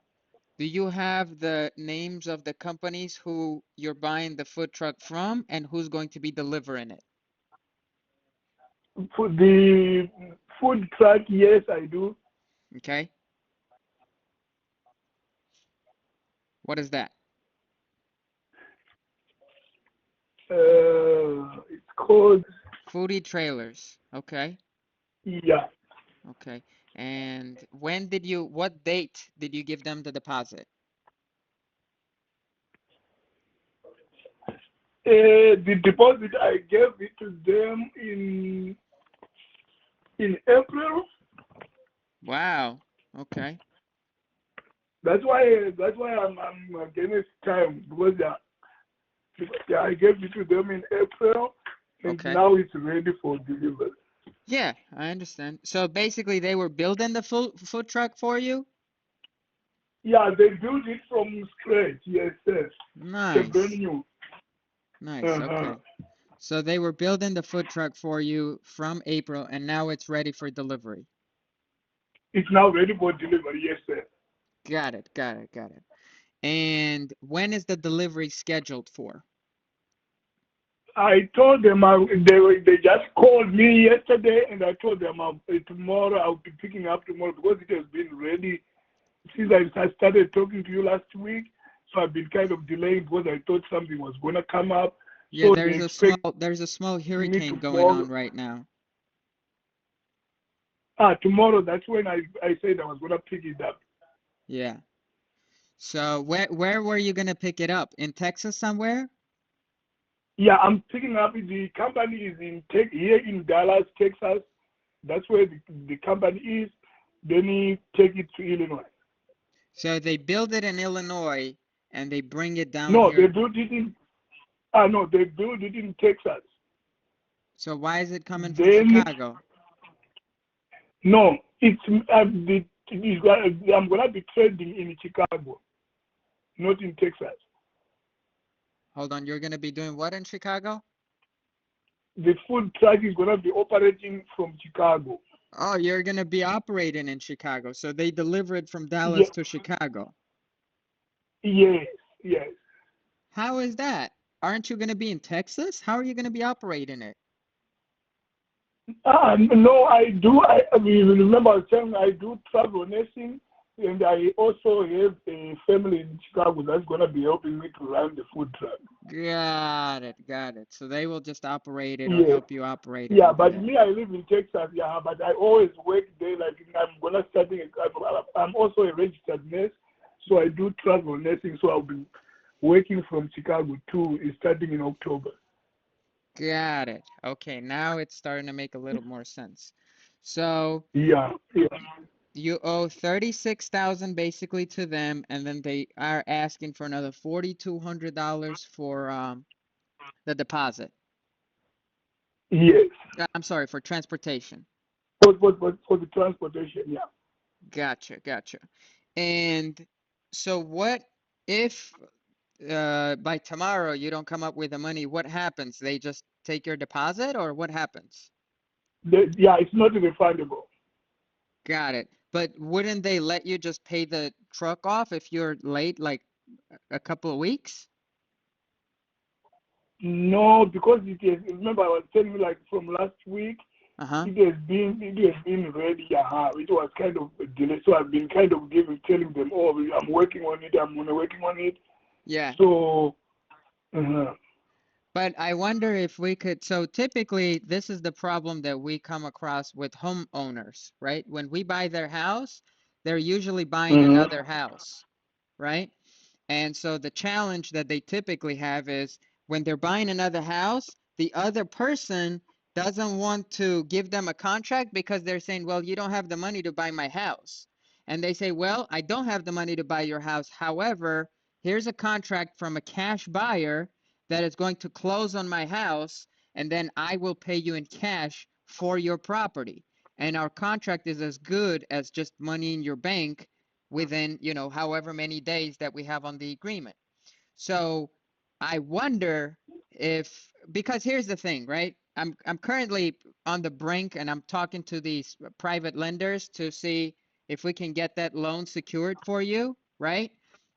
do you have the names of the companies who you're buying the food truck from and who's going to be delivering it? For the food truck, yes, I do. Okay, what is that? It's called, Foodie Trailers. Okay, yeah. okay. And what date did you give them the deposit? The deposit, I gave it to them in April. Wow. Okay. That's why I'm against time because I gave it to them in April, and Okay. now it's ready for delivery. Yeah, I understand. So basically they were building the food truck for you? Yeah, they built it from scratch. Yes, yes. It's brand Nice. new. Nice. Uh-huh. Okay. So they were building the food truck for you from April and now it's ready for delivery. It's now ready for delivery. Yes, sir. Got it. Got it. Got it. And when is the delivery scheduled for? I told them they just called me yesterday, and I told them tomorrow I'll be picking up tomorrow because it has been ready since I started talking to you last week. So I've been kind of delaying because I thought something was gonna come up. Yeah, So they expect there's a small me hurricane going tomorrow. on right now. Tomorrow. That's when I said I was gonna pick it up. Yeah. So where were you gonna pick it up? In Texas somewhere? Yeah, I'm picking up. The company is here in Dallas, Texas. That's where the company is. Then he take it to Illinois. So they build it in Illinois and they bring it down No, here. they built it in. No, they built it in Texas. So why is it coming from Then Chicago? no, I'm gonna be trading in Chicago, not in Texas. Hold on, you're gonna be doing what in Chicago? The food truck is gonna be operating from Chicago. Oh, you're gonna be operating in Chicago. So they deliver it from Dallas Yes, to Chicago. yes, yes. How is that? Aren't you gonna be in Texas? How are you gonna be operating it? No, I do. I mean, remember I was telling you I do travel nursing, and I also have a family in Chicago that's gonna be helping me to run the food truck. Got it, got it. So they will just operate it or Yes. help you operate it Yeah, over but there. me, I live in Texas. Yeah, but I always work there. Like I'm gonna start. I'm also a registered nurse, so I do travel nursing. So I'll be working from Chicago too, starting in October. Got it. Okay, now it's starting to make a little more sense. So Yeah, yeah. you owe 36,000 basically to them, and then they are asking for another $4,200 for the deposit. Yes. I'm sorry, for transportation. For the transportation, yeah. Gotcha, gotcha. And so what if by tomorrow you don't come up with the money? What happens? They just take your deposit, or what happens? Yeah, it's not refundable. Got it. But wouldn't they let you just pay the truck off if you're late like a couple of weeks? No, because it is. Remember, I was telling you like from last week, Uh-huh. it has been ready. It was kind of a delay, so I've been kind of telling them, oh, I'm working on it. I'm working on it. Yeah. So. But I wonder if we could, so typically this is the problem that we come across with homeowners, right? When we buy their house, they're usually buying another house, right? And so the challenge that they typically have is when they're buying another house, the other person doesn't want to give them a contract because they're saying, well, you don't have the money to buy my house. And they say, well, I don't have the money to buy your house. However, here's a contract from a cash buyer that is going to close on my house, and then I will pay you in cash for your property. And our contract is as good as just money in your bank within, you know, however many days that we have on the agreement. So I wonder if, because here's the thing, right? I'm currently on the brink and I'm talking to these private lenders to see if we can get that loan secured for you, right?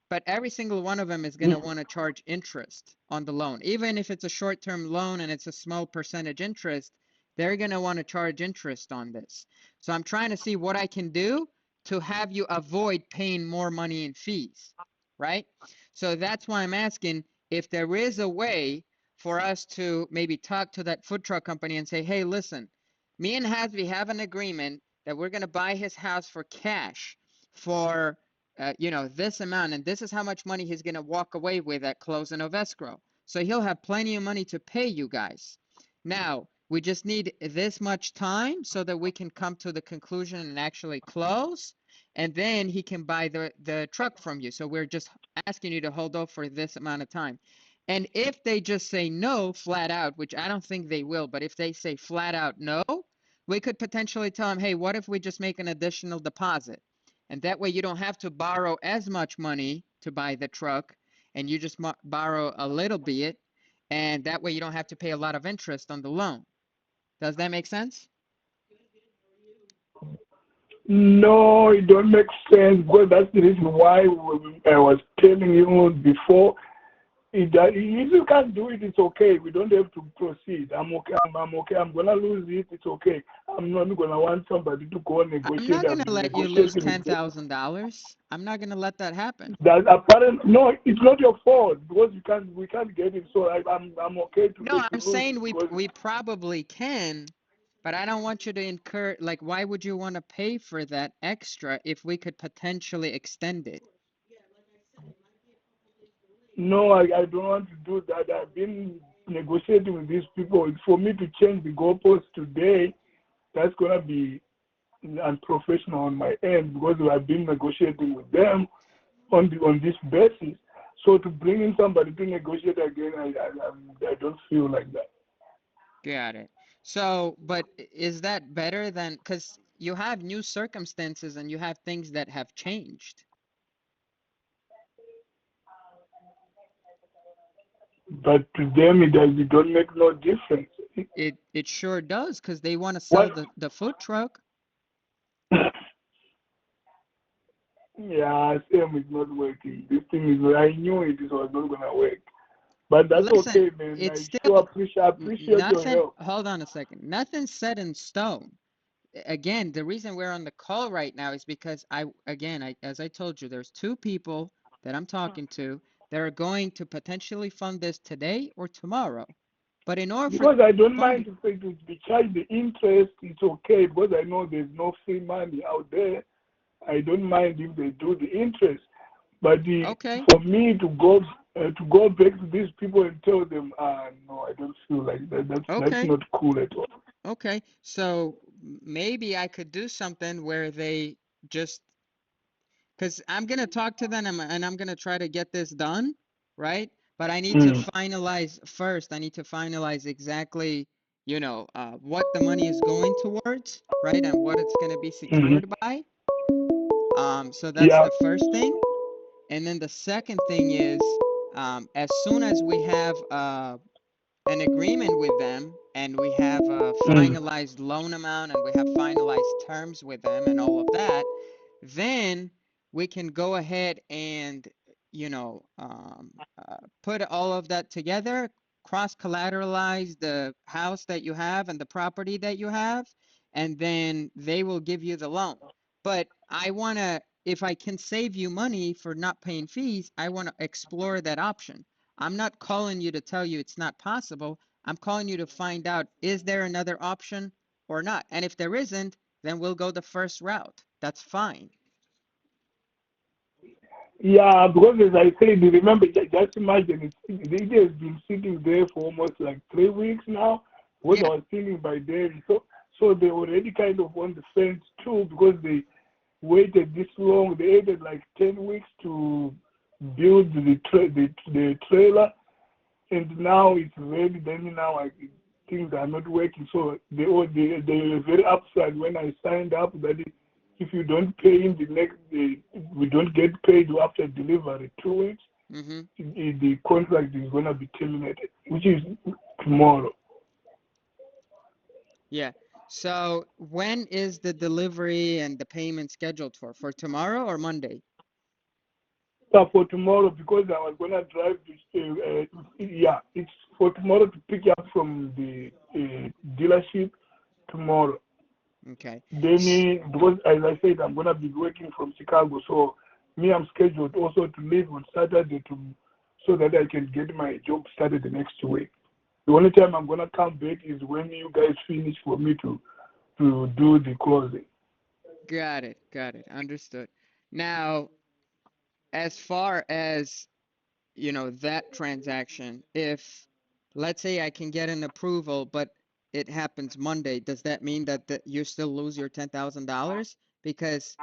But every single one of them is going to want to charge interest on the loan. Even if it's a short-term loan and it's a small percentage interest, they're going to want to charge interest on this. So I'm trying to see what I can do to have you avoid paying more money in fees, right? So that's why I'm asking if there is a way for us to maybe talk to that food truck company and say, hey, listen, me and Hasby have an agreement that we're going to buy his house for cash for, you know, this amount, and this is how much money he's going to walk away with at closing of escrow. So he'll have plenty of money to pay you guys. Now, we just need this much time so that we can come to the conclusion and actually close, and then he can buy the truck from you. So we're just asking you to hold off for this amount of time. And if they just say no flat out, which I don't think they will, but if they say flat out no, we could potentially tell them, hey, what if we just make an additional deposit? And that way you don't have to borrow as much money to buy the truck, and you just borrow a little bit, and that way you don't have to pay a lot of interest on the loan. Does that make sense? No, it don't make sense because that's the reason why I was telling you before. If you can't do it, it's okay. We don't have to proceed. I'm okay. I'm okay. I'm gonna lose it. It's okay. I'm not gonna want somebody to go and I'm negotiate. not going to let you lose Negotiating $10,000. I'm not going to let that happen. that apparent. No, it's not your fault because we can't get it. So I'm okay to No, let you I'm lose saying it because we probably can, but I don't want you to incur, like, why would you want to pay for that extra if we could potentially extend it? no, I don't want to do that. I've been negotiating with these people. For me to change the goalpost today, that's gonna be unprofessional on my end because I've been negotiating with them on this basis. So to bring in somebody to negotiate again, I don't feel like that. Got it. So, but is that better than, because you have new circumstances and you have things that have changed. But to them, it don't make no difference. It sure does, because they want to sell What? the food truck. Yeah, same is not working. This thing is, I knew it was not gonna work. But that's Listen, okay, man. it's I still sure appreciate your nothing. help. Hold on a second. Nothing's set in stone. Again, the reason we're on the call right now is because as I told you, there's two people that I'm talking to that are going to potentially fund this today or tomorrow. But in order for Because I don't fund mind to pay to be charged the interest, it's okay because I know there's no free money out there. I don't mind if they do the interest. But okay, for me to go to go back to these people and tell them, no, I don't feel like that. That's Okay. not cool at all. Okay. So maybe I could do something where they just, because I'm going to talk to them and I'm going to try to get this done, right? But I need to finalize first. I need to finalize exactly, what the money is going towards, right? And what it's going to be secured by. So that's Yeah. the first thing. And then the second thing is, as soon as we have an agreement with them and we have a finalized loan amount and we have finalized terms with them and all of that, then we can go ahead and, put all of that together, cross collateralize the house that you have and the property that you have, and then they will give you the loan. But I want to, if I can save you money for not paying fees, I want to explore that option. I'm not calling you to tell you it's not possible. I'm calling you to find out, is there another option or not? And if there isn't, then we'll go the first route. That's fine. Yeah, because as I said, remember, just imagine, it has been sitting there for almost like 3 weeks now, because Yeah. I was thinking by then. So they already kind of on the fence too, because they waited this long. They waited like 10 weeks to build the trailer, and now it's ready. Then now things are not working. So they were very upset when I signed up that if you don't pay in the next day, we don't get paid after delivery 2 weeks. Mm-hmm. The contract is going to be terminated, which is tomorrow. Yeah. So when is the delivery and the payment scheduled for? For tomorrow or Monday? For tomorrow, because I was going to drive it's for tomorrow to pick up from the dealership tomorrow. Okay. Then, because as I said, I'm going to be working from Chicago, so I'm scheduled also to leave on Saturday so that I can get my job started the next week. The only time I'm going to come back is when you guys finish for me to do the closing. Got it. Got it. Understood. Now, as far as, that transaction, if let's say I can get an approval, but it happens Monday, does that mean that you still lose your $10,000? Because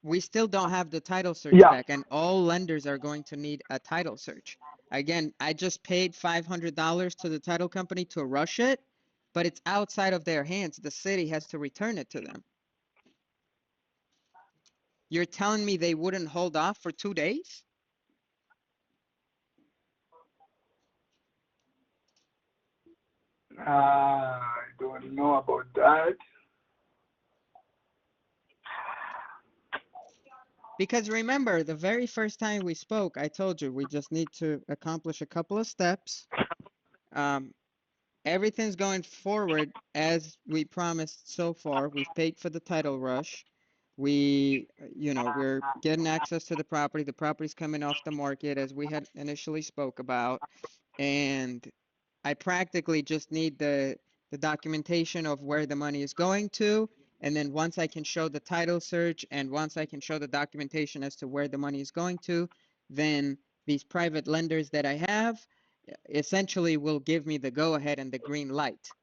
we still don't have the title search Yeah. back, and all lenders are going to need a title search. Again, I just paid $500 to the title company to rush it, but it's outside of their hands. The city has to return it to them. You're telling me they wouldn't hold off for 2 days? I don't know about that. Because remember, the very first time we spoke, I told you we just need to accomplish a couple of steps. Everything's going forward as we promised so far. We've paid for the title rush. We're getting access to the property. The property's coming off the market as we had initially spoke about. And I practically just need the documentation of where the money is going to. And then once I can show the title search and once I can show the documentation as to where the money is going to, then these private lenders that I have essentially will give me the go ahead and the green light.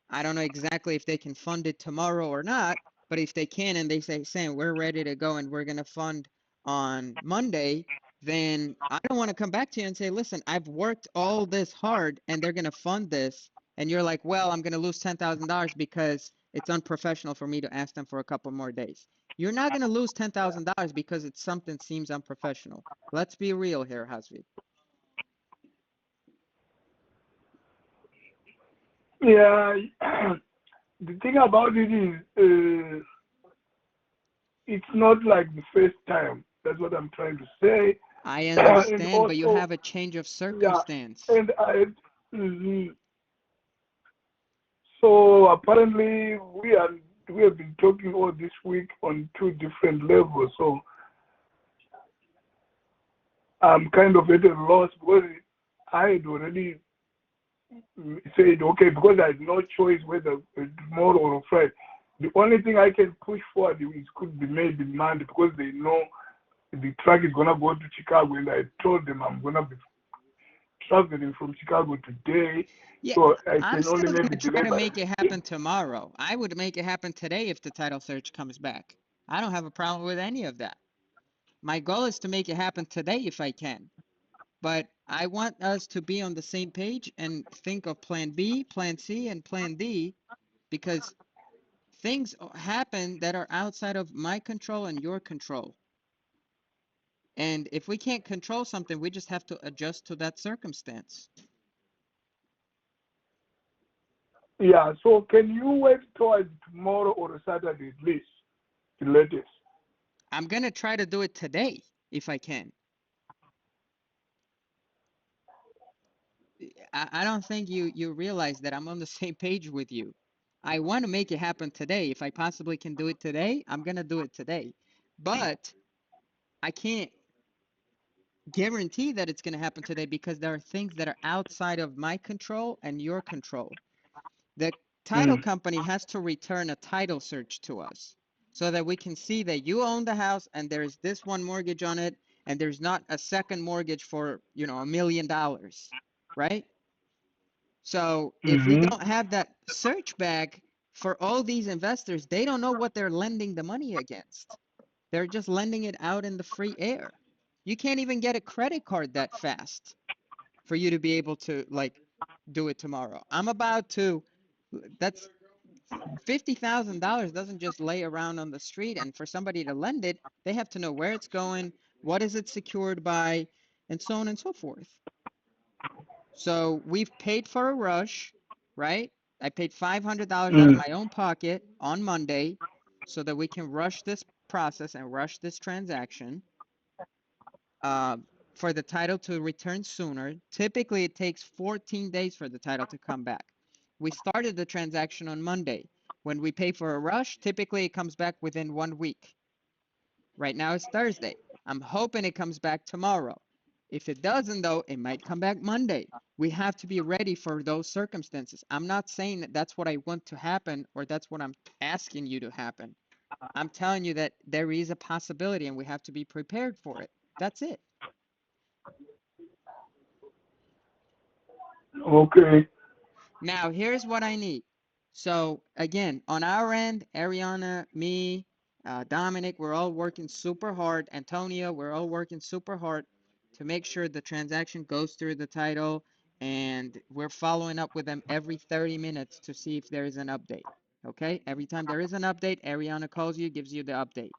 I don't know exactly if they can fund it tomorrow or not, but if they can and they say, Sam, we're ready to go and we're going to fund on Monday, then I don't want to come back to you and say, listen, I've worked all this hard and they're going to fund this. And you're like, well, I'm going to lose $10,000 because it's unprofessional for me to ask them for a couple more days. You're not going to lose $10,000 because it's something seems unprofessional. Let's be real here, Hasvi. Yeah, the thing about it is, it's not like the first time. That's what I'm trying to say. I understand, And but you also, have a change of yeah, circumstance. and so apparently we have been talking all this week on 2 different levels. So I'm kind of at a loss because I had already said, okay, because I had no choice whether tomorrow or Friday. The only thing I can push forward is could be made in Monday because they know the truck is going to go to Chicago, and I told them I'm going to be traveling from Chicago today, Yeah, so I I'm can only still maybe gonna try delay to by make it a day. happen tomorrow. I would make it happen today if the title search comes back. I don't have a problem with any of that. My goal is to make it happen today if I can. But I want us to be on the same page and think of plan B, plan C, and plan D, because things happen that are outside of my control and your control. And if we can't control something, we just have to adjust to that circumstance. Yeah, so can you wait towards tomorrow or Saturday at least, the latest? I'm gonna try to do it today if I can. I don't think you realize that I'm on the same page with you. I want to make it happen today. If I possibly can do it today, I'm gonna do it today. But I can't guarantee that it's gonna happen today because there are things that are outside of my control and your control. The title company has to return a title search to us so that we can see that you own the house and there's this one mortgage on it and there's not a second mortgage for, $1 million, right? So if we Mm-hmm. don't have that search back for all these investors, they don't know what they're lending the money against. They're just lending it out in the free air. You can't even get a credit card that fast for you to be able to do it tomorrow. That's $50,000 doesn't just lay around on the street, and for somebody to lend it, they have to know where it's going, what is it secured by, and so on and so forth. So we've paid for a rush, right? I paid $500 out of my own pocket on Monday so that we can rush this process and rush this transaction for the title to return sooner. Typically, it takes 14 days for the title to come back. We started the transaction on Monday. When we pay for a rush, typically it comes back within 1 week. Right now it's Thursday. I'm hoping it comes back tomorrow. If it doesn't, though, it might come back Monday. We have to be ready for those circumstances. I'm not saying that that's what I want to happen or that's what I'm asking you to happen. I'm telling you that there is a possibility and we have to be prepared for it. That's it. Okay. Now, here's what I need. So, again, on our end, Ariana, me, Dominic, we're all working super hard. Antonio, we're all working super hard to make sure the transaction goes through the title, and we're following up with them every 30 minutes to see if there is an update. Okay? Every time there is an update, Ariana calls you, gives you the update.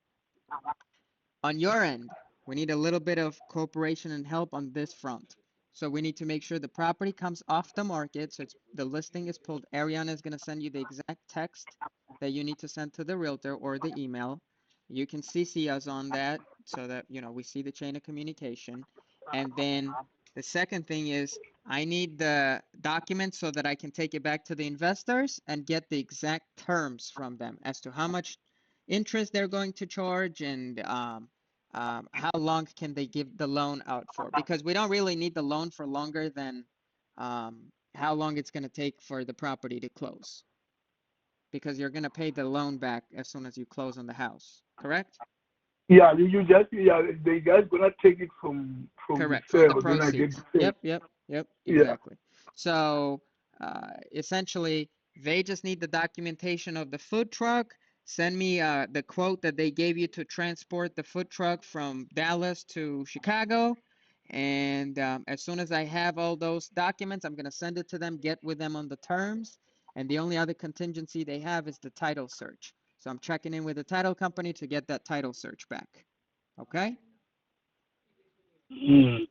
On your end, we need a little bit of cooperation and help on this front. So we need to make sure the property comes off the market. So the listing is pulled. Ariana is going to send you the exact text that you need to send to the realtor or the email. You can CC us on that so that, we see the chain of communication. And then the second thing is I need the documents so that I can take it back to the investors and get the exact terms from them as to how much interest they're going to charge and how long can they give the loan out for? Because we don't really need the loan for longer than how long it's going to take for the property to close. Because you're going to pay the loan back as soon as you close on the house, correct? Yeah, you just the guys gonna take it from the Correct, from the sale, then I get proceeds. the sale. Yep, Yeah. exactly. So essentially, they just need the documentation of the food truck. Send me the quote that they gave you to transport the food truck from Dallas to Chicago. And as soon as I have all those documents, I'm going to send it to them, get with them on the terms. And the only other contingency they have is the title search. So I'm checking in with the title company to get that title search back. Okay? Mm.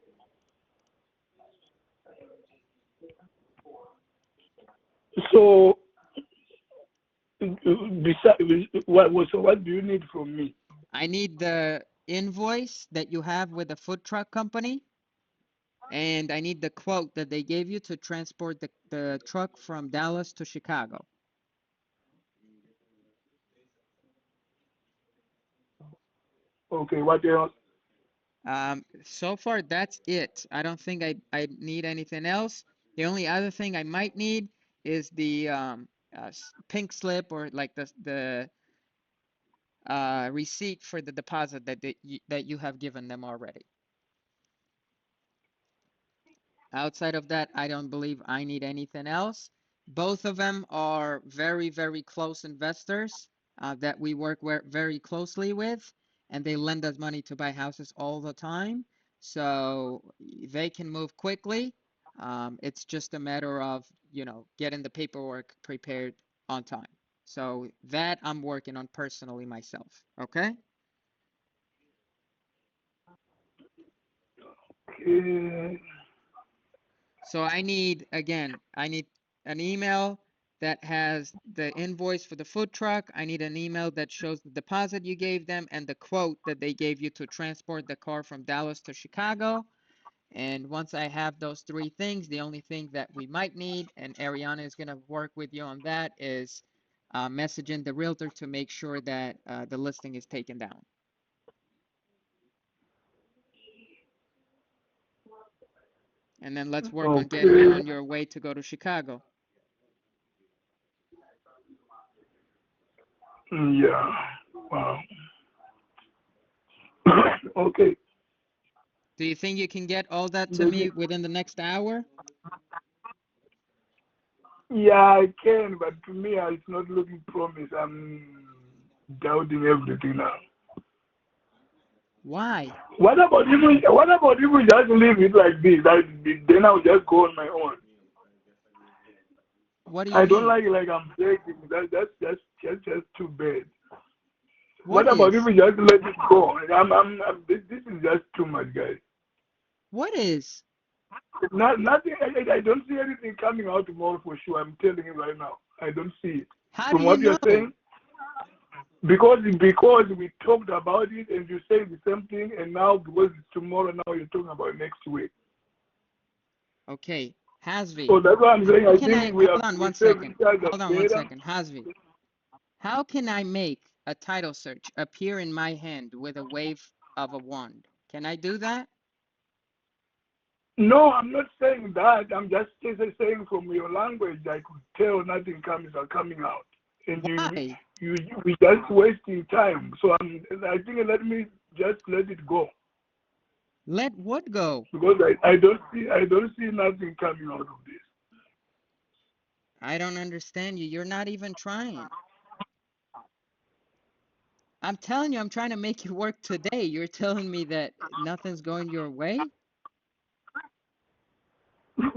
So, besides, what do you need from me? I need the invoice that you have with the food truck company, and I need the quote that they gave you to transport the truck from Dallas to Chicago. Okay, what else? So far, that's it. I don't think I need anything else. The only other thing I might need is the pink slip or like the receipt for the deposit that you have given them already. Outside of that, I don't believe I need anything else. Both of them are very, very close investors that we work very closely with, and they lend us money to buy houses all the time. So they can move quickly. It's just a matter of, getting the paperwork prepared on time. So that I'm working on personally myself. Okay? Okay. So I need an email that has the invoice for the food truck. I need an email that shows the deposit you gave them and the quote that they gave you to transport the car from Dallas to Chicago. And once I have those three things, the only thing that we might need, and Ariana is going to work with you on that, is messaging the realtor to make sure that the listing is taken down. And then let's work on getting you on your way to go to Chicago. Yeah. Wow. Okay. Do you think you can get all that to me within the next hour? Yeah, I can, but to me, it's not looking promise. I'm doubting everything now. Why? What about if we just leave it like this? Then I'll just go on my own. What do you I mean? don't like I'm begging. That's just too bad. What about is? if we just let it go? This is just too much, guys. What is? Nothing. I don't see anything coming out tomorrow for sure. I'm telling you right now. I don't see it. How From do you what know? you're saying, because we talked about it and you say the same thing, and now because it's tomorrow, now you're talking about next week. Okay, Hasvi. So that's what I'm saying. I think we hold have. on one second. Hold on one second, Hasvi. How can I make a title search appear in my hand with a wave of a wand? Can I do that? No, I'm not saying that. I'm just saying from your language, I could tell nothing are coming out, and Why? we just wasting time. So I think let me just let it go. Let what go? Because I don't see nothing coming out of this. I don't understand you. You're not even trying. I'm telling you, I'm trying to make it work today. You're telling me that nothing's going your way?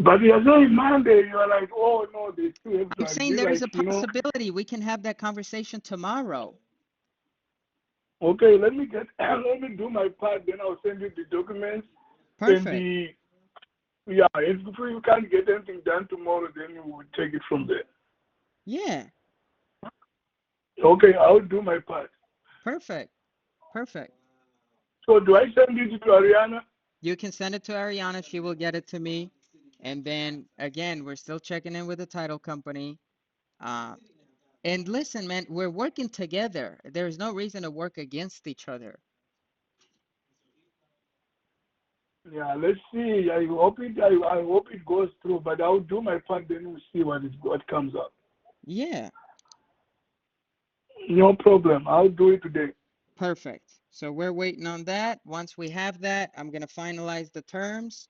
But you're saying Monday, you're like, oh no, they still have to I'm saying agree, there is like, a possibility we can have that conversation tomorrow. Okay, let me do my part, then I'll send you the documents. Perfect. And if we can't get anything done tomorrow, then we will take it from there. Yeah. Okay, I'll do my part. Perfect. Perfect. So do I send it to Ariana? You can send it to Ariana. She will get it to me. And then, again, we're still checking in with the title company. And listen, man, we're working together. There's no reason to work against each other. Yeah, let's see. I hope it goes through, but I'll do my part, then we'll see what comes up. Yeah. No problem. I'll do it today. Perfect. So we're waiting on that. Once we have that, I'm going to finalize the terms.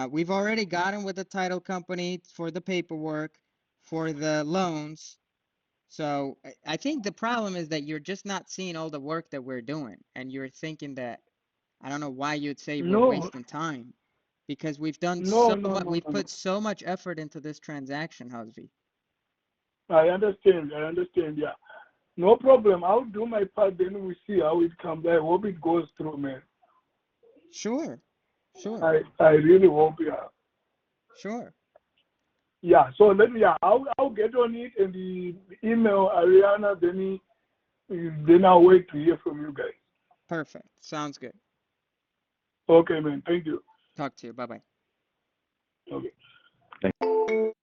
We've already gotten with the title company for the paperwork, for the loans. So I think the problem is that you're just not seeing all the work that we're doing. And you're thinking that, I don't know why you'd say we're wasting time. Because we've done we've put so much effort into this transaction, Hasvi. I understand, yeah. No problem. I'll do my part, then we'll see how it comes. I hope it goes through, man. Sure. I really hope, yeah. Sure. Yeah, so I'll get on it and the email Ariana, then I'll wait to hear from you guys. Perfect. Sounds good. Okay, man. Thank you. Talk to you. Bye-bye. Okay. Thank